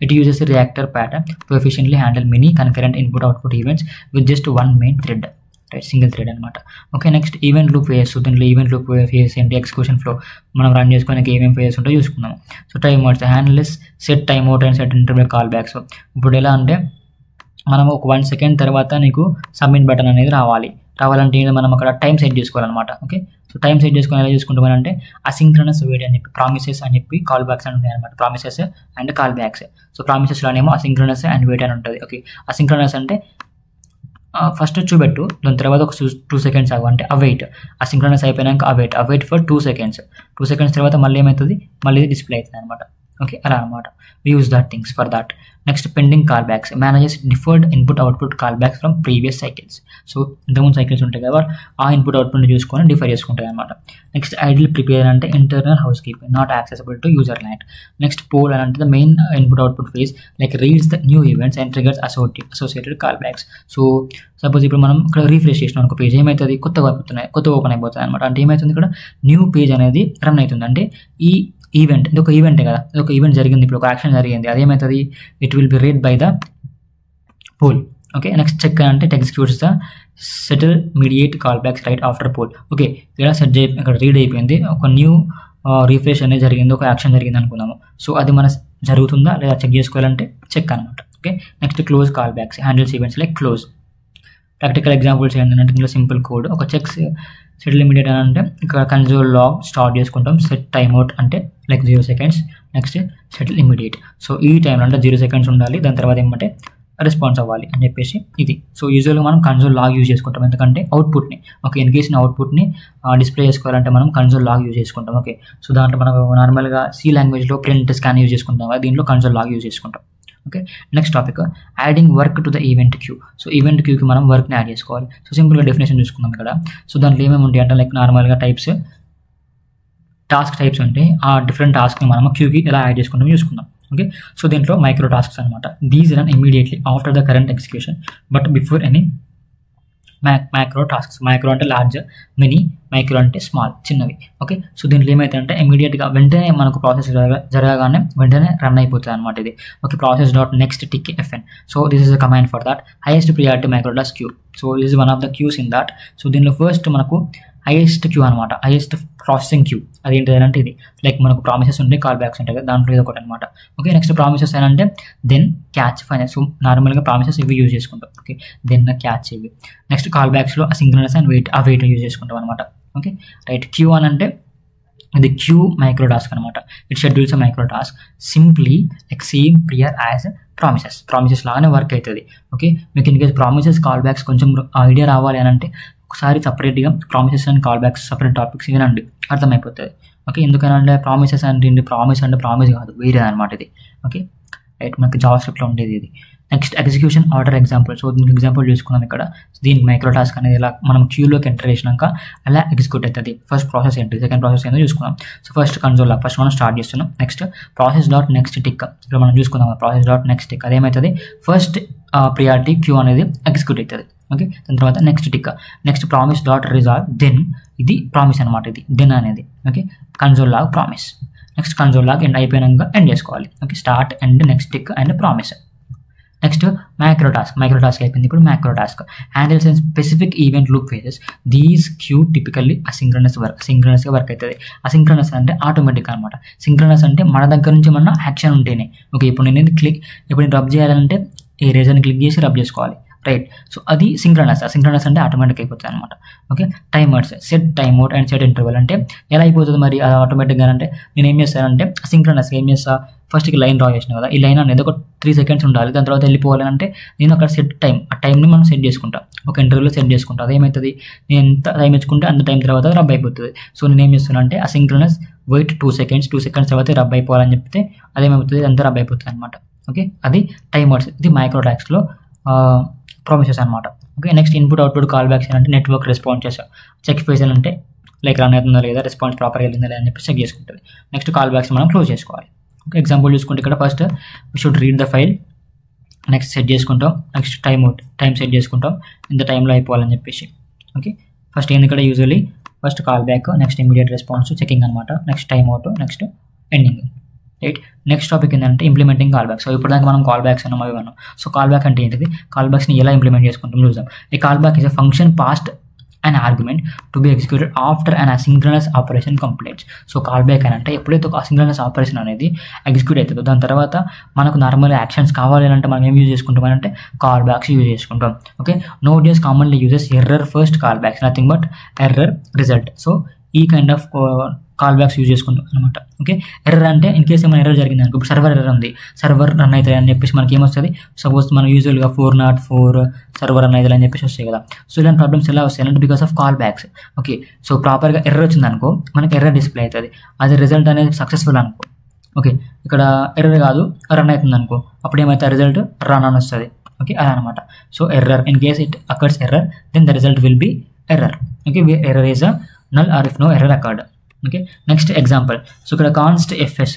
it uses reactor pattern to efficiently handle many concurrent input output events with just one main thread. Right single thread అనమాట. Okay next event loop phase. దీంట్లో ఈవెంట్ లూప్ ఫేస్ ఏంటి, ఎగ్జిక్యూషన్ ఫ్లో మనం రన్ చేసుకోవడానికి ఏమేమి ఫేస్ ఉంటాయో చూసుకుందాం. So timeouts, handles set timeout and set interval callbacks. ఇప్పుడు ఎలా అంటే మనం ఒక 1 సెకండ్ తర్వాత నీకు సబ్మిట్ బటన్ అనేది రావాలంటే మనం అక్కడ టైం సెట్ చేసుకోవాలన్నమాట. ఓకే సో టైం సెట్ చేసుకొని ఎలా చూసుకుంటామని అసింక్రనస్ వెయిట్ అని చెప్పి, ప్రామిసెస్ అని చెప్పి కాల్ బ్యాక్స్ అని ఉంటాయి అనమాట. Promises and callbacks. So ప్రామిసెస్లోనేమో అసింక్రనస్ అండ్ వెయిట్ అని ఉంటుంది. ఓకే అసింక్రనస్ అంటే ఫస్ట్ చూపెట్టు, దాని తర్వాత ఒక 2 సెకండ్స్ ఆగు అంటే అవైట్. అసింక్రనస్ అయిపోయినాక అవైట్ ఫర్ 2 సెకండ్స్. 2 సెకండ్స్ తర్వాత మళ్ళీ ఏమవుతుంది, మళ్ళీ డిస్ప్లే అవుతుంది అనమాట. ఓకే అలా అనమాట. we use that things for that. Next pending callbacks manages deferred input output callbacks from previous cycles. So ఇంతకుముందు సైకిల్స్ ఉంటాయి కదా, ఆ ఇన్పుట్ అవుట్పుట్ చూసుకొని డిఫర్ చేసుకుంటాయి అనమాట. నెక్స్ట్ ఐడిల్ ప్రిపేర్ అంటే internal housekeeping not accessible to user land. Next poll అని అంటే the main input output phase like reads the new events and triggers associated callbacks. So suppose ఇప్పుడు మనం ఇక్కడ రీఫ్రెష్ చేసినాం ఒక పేజ్, ఏమవుతుంది కొత్తగా ఓపెన్ అయిపోతుంది అనమాట. అంటే ఏమవుతుంది ఇక్కడ న్యూ పేజ్ అనేది రన్ అవుతుంది. అంటే ఈ ఈవెంట్ ఇది ఒక ఈవెంటే కదా, ఇది ఒక ఈవెంట్ జరిగింది, ఇప్పుడు ఒక యాక్షన్ జరిగింది, అదేమవుతుంది it will be read by the poll. Okay next check అంటే it executes the set immediate callbacks right after poll. Okay ఇలా ఇక్కడ రీడ్ అయిపోయింది, ఒక న్యూ రీఫ్రెష్ అనేది జరిగింది, ఒక యాక్షన్ జరిగింది అనుకున్నాము. సో అది మన జరుగుతుందా లేదా చెక్ చేసుకోవాలంటే చెక్ అనమాట. Okay next close call backs handles events like close. Practical examples ఏంటంటే ఇందులో సింపుల్ కోడ్, ఒక చెక్స్ సెటిల్ ఇమిడియట్ అని అంటే ఇక్కడ కన్సోల్ లాగ్ స్టార్ట్ చేసుకుంటాం, సెట్ టైమ్ అవుట్ అంటే like 0 seconds, next settle immediate. So ఈ టైంలో అంటే 0 సెకండ్స్ ఉండాలి, దాని తర్వాత ఏమంటే రెస్పాన్స్ అవ్వాలి అని చెప్పేసి ఇది. సో యూజువల్గా మనం కన్సోల్ లాగ్ యూజ్ చేసుకుంటాం, ఎందుకంటే అవుట్పుట్ని ఓకే ఇన్ కేస్ అవుట్పుట్ని డిస్ప్లే చేసుకోవాలంటే మనం కన్సోల్ లాగ్ యూజ్ చేసుకుంటాం. ఓకే సో దాంట్లో మనం నార్మల్గా సి లాంగ్వేజ్లో ప్రింట్ స్కాన్ యూజ్ చేసుకుంటాం, దీంట్లో కన్సోల్ లాగ్ యూజ్ చేసుకుంటాం. Okay next topic adding work to the event queue. So event క్యూకి మనం వర్క్ని యాడ్ చేసుకోవాలి. సో సింపుల్గా డెఫినేషన్ చూసుకుందాం ఇక్కడ. సో దాంట్లో ఏమేమి ఉంటాయి అంటే లైక్ నార్మల్గా టాస్క్ టైప్స్ ఉంటాయి, ఆ డిఫరెంట్ టాస్క్ని మనం క్యూకి ఎలా యాడ్ చేసుకుంటాం చూసుకుందాం. ఓకే సో దీంట్లో మైక్రో టాస్క్స్ అనమాట. These run immediately after the current execution but before any macro tasks. Macro అంటే లార్జ్, మినీ, మైక్రో అంటే స్మాల్, చిన్నవి. ఓకే, సో దీంట్లో ఏమైతుందంటే ఇమీడియట్గా వెంటనే మనకు ప్రాసెస్ జరగగానే వెంటనే రన్ అయిపోతుంది అనమాట ఇది. Okay, process dot next tick FN. So this is the command for that highest priority micro task queue. So this is one of the queues in that. So దీనిలో ఫస్ట్ మనకు హైయెస్ట్ క్యూ అనమాట, హైయెస్ట్ ప్రాసెసింగ్ క్యూ. అదేంటి అంటే ఇది లైక్ మనకు ప్రామిసెస్ ఉంటాయి, కాల్ బ్యాక్స్ ఉంటాయి కదా, దాంట్లో ఇది ఒకటి అనమాట. ఓకే, నెక్స్ట్ ప్రామిసెస్ ఏంటంటే దెన్ క్యాచ్ ఫైనల్. సో నార్మల్గా ప్రామిసెస్ ఇవి యూజ్ చేసుకుంటాం. ఓకే, దెన్ క్యాచ్ ఇవి. నెక్స్ట్ కాల్ బ్యాక్స్లో అసింక్రోనస్ అండ్ వెయిట్ యూజ్ చేసుకుంటాం అనమాట. Okay, right. క్యూ అని అంటే ఇది క్యూ మైక్రో టాస్క్ అనమాట. It schedules microtask simply like same prior as promises లాగానే వర్క్ అవుతుంది. ఓకే, మీకు in case promises callbacks కొంచెం ఐడియా రావాలి అని అంటే ఒకసారి సపరేట్గా promises and call backs separate topics వినండి, అర్థమైపోతుంది. ఓకే, ఎందుకనంటే ప్రామిసెస్ అంటే ప్రామిస్ కాదు, వేరే అనమాట ఇది. Okay, right. మనకి జావాస్క్రిప్ట్లో ఉండేది ఇది. Next execution order example. So దీనికి ఎగ్జాంపుల్ చూసుకున్నాం ఇక్కడ. దీనికి మైక్రో టాస్క్ అనేది ఇలా మనం క్యూలోకి ఎంటర్ చేసినాక అలా ఎగ్జిక్యూట్ అవుతుంది. ఫస్ట్ ప్రాసెస్ ఏంటి, సెకండ్ ప్రాసెస్ ఏంటో చూసుకున్నాం. సో ఫస్ట్ కన్సోల్ ఫస్ట్ మనం స్టార్ట్ చేస్తున్నాం. Next process dot next tick, ఇక్కడ మనం చూసుకుందాం ప్రాసెస్ డాట్ నెక్స్ట్ టిక్. అదేమవుతుంది, ఫస్ట్ ప్రియారిటీ క్యూ అనేది ఎగ్జిక్యూట్ అవుతుంది. ఓకే, దాని తర్వాత next tick, next promise dot resolve then, ఇది ప్రామిస్ అనమాట, ఇది దెన్ అనేది. Okay, console log promise. Next console log end అయిపోయినాక ఎండ్ చేసుకోవాలి. Okay, start end next tick and promise. Next microtask అయిపోయింది. ఇప్పుడు microtask handles and specific event loop phases. These queue typically అసింక్రనస్గా వర్క్ అవుతుంది. అసింక్రనస్ అంటే ఆటోమేటిక్ అనమాట. సింక్రనస్ అంటే మన దగ్గర నుంచి మన యాక్షన్ ఉంటేనే. ఓకే, ఇప్పుడు నేను రబ్ చేయాలంటే ఈ రేజర్ని క్లిక్ చేసి రబ్ చేసుకోవాలి, రైట్. సో అది సింక్రనస్ అంటే ఆటోమేటిక్ అయిపోతుంది అనమాట. Okay, timers, set timeout and set interval అంటే ఎలా అయిపోతుంది మరి అది ఆటోమేటిక్గా అంటే నేను ఏం చేస్తానంటే సింక్రనస్గా ఏం చేస్తా, ఫస్ట్కి లైన్ డ్రా చేసిన కదా, ఈ లైన్ అనేది ఒక 3 seconds ఉండాలి, దాని తర్వాత వెళ్ళిపోవాలంటే నేను అక్కడ సెట్ టైం, ఆ టైంని మనం సెట్ చేసుకుంటాం, ఒక ఇంటర్వ్యూలో సెట్ చేసుకుంటాం. అదేమవుతుంది, నేను ఎంత టైం ఇచ్చుకుంటే అంత టైం తర్వాత రబ్ అయిపోతుంది. సో నేను ఏం చేస్తున్నా అంటే అసింక్రనస్ వెయిట్ 2 seconds తర్వాత రబ్ అయిపోవాలని చెప్తే అదేమవుతుంది, అంతా రబ్ అయిపోతుంది అనమాట. ఓకే, అది టైమర్స్. ఇది మైక్రో టాస్క్లో ప్రామిసెస్ అనమాట. Okay, next input output call backs ఏంటంటే నెట్వర్క్ రెస్పాన్సెస్. చెక్ ఫేజ్ అంటే లైక్ రన్ అవుతుందా లేదా, రెస్పాన్స్ ప్రాపర్గా వెళ్ళిందా లేదా అని చెప్పి చెక్ చేసుకుంటుంది. నెక్స్ట్ కాల్ బ్యాక్స్ మనం క్లోజ్ చేసుకోవాలి. ఓకే, ఎగ్జాంపుల్ చూసుకుంటే ఇక్కడ first we should read the file, next set చేసుకుంటాం, నెక్స్ట్ టైం సెట్ చేసుకుంటాం, ఇంత టైంలో అయిపోవాలని చెప్పేసి. ఓకే, ఫస్ట్ ఏంది ఇక్కడ usually first callback, next immediate response checking అనమాట, next timeout, next ending, right. Next topic ఏంటంటే ఇంప్లిమెంటింగ్ కాల్ బ్యాక్. సో ఇప్పుడు దాకా మనం కాల్ బ్యాక్స్ అన్నాం, అవి అన్నాం. సో కాల్ బ్యాక్ అంటే ఏంటిది, కాల్ బ్యాక్స్ని ఎలా ఇంప్లిమెంట్ చేసుకుంటాం చూద్దాం. ఈ call back is a function passed an argument to be executed after an asynchronous operation completes. So call back అని అంటే ఎప్పుడైతే ఒక అసింక్రనస్ ఆపరేషన్ అనేది ఎగ్జిక్యూట్ అవుతుందో దాని తర్వాత మనకు నార్మల్ యాక్షన్స్ కావాలి అంటే మనం ఏం యూజ్ చేసుకుంటాం అంటే కాల్ బ్యాక్స్ యూజ్ చేసుకుంటాం. Okay, Node.js commonly uses error first callbacks, nothing but error result. So ఈ kind of callbacks use చేసుకుంటాం అనమాట. ఓకే, ఎర్రర్ అంటే ఇన్ కేసు ఏమైనా ఎర్రర్ జరిగింది అనుకో, ఇప్పుడు సర్వర్ ఎర్రర్ ఉంది, సర్వర్ రన్ అవుతుంది అని చెప్పేసి మనకి ఏమొస్తుంది, సపోజ్ మనం యూజువల్గా 404 సర్వర్ రన్ అవుతుంది అని చెప్పేసి వస్తాయి కదా. సో ఇలాంటి ప్రాబ్లమ్స్ ఎలా వస్తాయి అంటే because of callbacks. Okay, so ప్రాపర్గా ఎర్రర్ వచ్చింది అనుకో, మనకి ఎర్రర్ డిస్ప్లే అవుతుంది, అది రిజల్ట్ అనేది సక్సెస్ఫుల్ అనుకో. ఓకే, ఇక్కడ ఎర్రర్ కాదు రన్ అవుతుంది అనుకో, అప్పుడు ఏమైతే రిజల్ట్ రన్ అని వస్తుంది. ఓకే, అలా అనమాట. So error in case it occurs error then the result will be error. Okay, error is a null or if no error occurred. Okay, next example. So ఇక్కడ const fs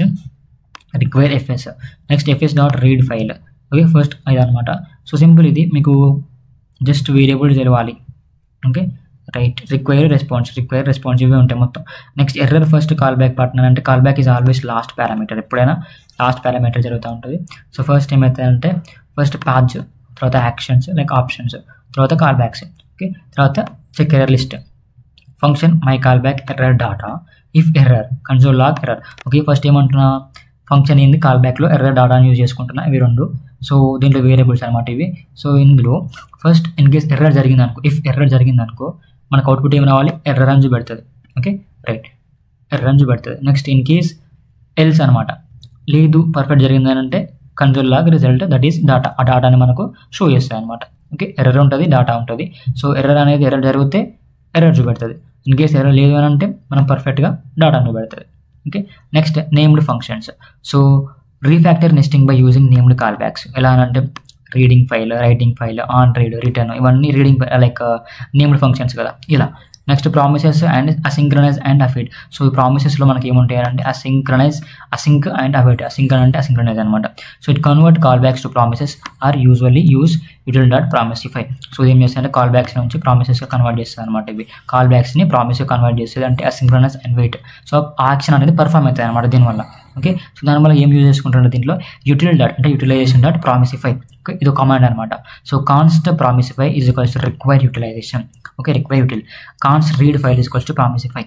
require fs, next fs dot read file. Okay, first ఇది అనమాట. సో సింపుల్, ఇది మీకు జస్ట్ వేరియబుల్ తెలవాలి. Okay, right. రిక్వైర్ రెస్పాన్స్ ఇవే ఉంటాయి మొత్తం. Next error first callback partner అంటే callback is always last parameter, ఎప్పుడైనా లాస్ట్ పారామీటర్ జరుగుతూ ఉంటుంది. సో ఫస్ట్ ఏమవుతుందంటే ఫస్ట్ ప్యాచ్, తర్వాత యాక్షన్స్ లైక్ ఆప్షన్స్, తర్వాత కాల్ బ్యాక్స్. ఓకే, తర్వాత check error list, function my callback error data if error console log error. Okay, first ఏమంటున్నా ఫంక్షన్ ఏంది కాల్ బ్యాక్లో ఎర్రర్ డాటాని యూజ్ చేసుకుంటున్నా, ఇవి రెండు. సో దీంట్లో వేరియబుల్స్ అనమాట ఇవి. సో ఇందులో ఫస్ట్ ఇన్ కేస్ ఎర్రర్ జరిగింది అనుకో, ఇఫ్ ఎర్రర్ జరిగింది అనుకో మనకు అవుట్పుట్ ఏమి రావాలి, ఎర్రర్ అని చూపెడుతుంది. ఓకే, రైట్, ఎర్రర్ అని చూపెడుతుంది. నెక్స్ట్ ఇన్ కేస్ ఎల్స్ అనమాట, లేదు పర్ఫెక్ట్ జరిగిందని అంటే console log result that is data, ఆ డాటాని మనకు షో చేస్తాయి అనమాట. ఓకే, ఎర్రర్ ఉంటుంది, డాటా ఉంటుంది. సో ఎర్రర్ అనేది ఎర్రర్ జరిగితే ఎర్రర్ చూపెడుతుంది, ఇన్ కేస్ ఎర్రర్ లేదు అని అంటే మనం పర్ఫెక్ట్గా డాటాను పెడుతుంది. Okay, next named functions. So refactor nesting by using named callbacks. ఎలా అంటే reading file, writing file, on read, return, ఇవన్నీ రీడింగ్ లైక్ నేమ్డ్ ఫంక్షన్స్ కదా. ఇలా next promises and అసింక్రనైజ్ and await. So ఈ ప్రామిసెస్లో మనకి ఏముంటాయంటే అసింక్ అండ్ అవైట్. అసింక్ అంటే అసింక్రనైజ్ అనమాట. So it convert callbacks to promises or usually use util dot promisify. So ఏం చేస్తాయంటే కాల్ బ్యాక్స్ నుంచి ప్రామిసెస్గా కన్వర్ట్ చేస్తుంది అనమాట. ఇవి కాల్ బ్యాక్స్ని ప్రామిస్గా కన్వర్ట్ చేస్తుంది అంటే అసింక్రనైజ్ అండ్ వెయిట్. సో ఆ యాక్షన్ అనేది పర్ఫామ్ అవుతుంది అనమాట దీనివల్ల. ఓకే, సో దానివల్ల ఏం యూజ్ చేసుకుంటారు దీంట్లో యూటిల్ డాట్ అంటే యూటిలైజేషన్ డాట్ ప్రామిసిఫై. ఓకే, ఇది కమాండ్ అనమాట. So const promisify is equals to require utilization. Okay, require util const read file is equals to promisify.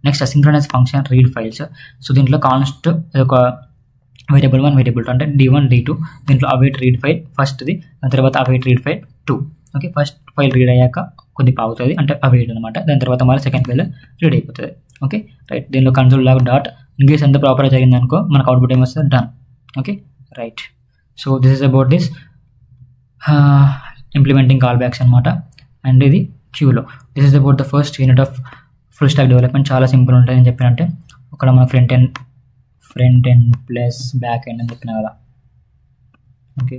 Next asynchronise function read files. So దీంట్లో కాన్స్ట్ ఒక వేరియబుల్ 1 వేరియబుల్ 2 అంటే D1 D2. దీంట్లో అవైట్ రీడ్ ఫైల్ ఫస్ట్ది, దాని తర్వాత await read file 2. Okay, first file read అయ్యాక కొద్దిగా ఆగుతుంది అంటే అవైట్ అనమాట. దాని తర్వాత మళ్ళీ సెకండ్ ఫైల్ రీడ్ అయిపోతుంది. ఓకే రైట్, దీనిలో కన్సోల్ లాగ్ డాట్ ఇన్కేస్ ఎంత ప్రాపర్గా జరిగింది అనుకో మనకు అవుట్పుట్ ఏమొస్తుంది done. Okay right, so this is about this implementing call backs అనమాట. అండ్ ఇది క్యూలో this is about the first unit of full stack development. చాలా సింపుల్ ఉంటుంది అని చెప్పినంటే ఒకవేళ మన front end plus back end అని చెప్పిన కదా. Okay,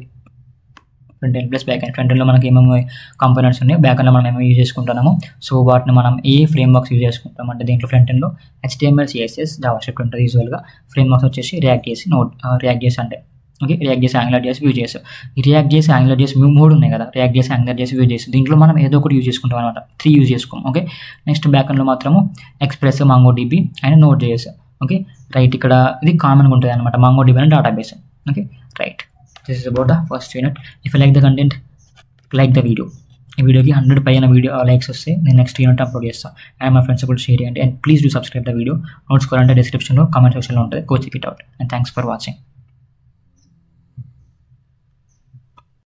front end plus back end. Front ఎండ్లో మనకి ఏమేమి కంపోనెంట్స్ ఉన్నాయి, బ్యాక్ ఎండ్లో మనం ఏమేమి యూజ్ చేసుకుంటున్నాము. సో వాటిని మనం ఏ ఫ్రేమ్ వర్క్స్ యూజ్ చేసుకుంటాం అంటే దీంట్లో ఫ్రంట్ ఎండ్లో HTML CSS జావాస్క్రిప్ట్ ఉంటుంది యూజువల్గా. ఫ్రేమ్ వర్క్స్ వచ్చేసి రియాక్ట్ చేసి అంటే ఓకే రియాక్ట్ చేసి యాంగులర్ చేసి వ్యూ చేసి ఈ రియాక్ట్ చేసి యాంగులర్ చేసి 3 ఉన్నాయి కదా, రియాక్ట్ చేసి యాంగులర్ చేసి వ్యూ చేసి దీంట్లో మనం ఏదో ఒకటి యూజ్ చేసుకుంటాం అనమాట. 3 యూజ్ చేసుకోం. ఓకే, నెక్స్ట్ బ్యాక్ ఎండ్లో మాత్రము Express, MongoDB and Node.js. Okay right, ఇక్కడ ఇది కామన్గా ఉంటుంది అనమాట MongoDB అనే database. Okay right, this is about the first unit. If you like the content like the video. ఈ వీడియోకి 100 పైన వీడియో లైక్స్ వస్తే నేను నెక్స్ట్ యూనిట్ అప్లోడ్ చేస్తాను. అండ్ మా ఫ్రెండ్స్ కూడా షేర్ చేయండి. And please do subscribe the video. Notes కావాలంటే డిస్క్రిప్షన్లో కామెంట్ సెక్షన్లో ఉంటుంది. Go check it out. And thanks for watching.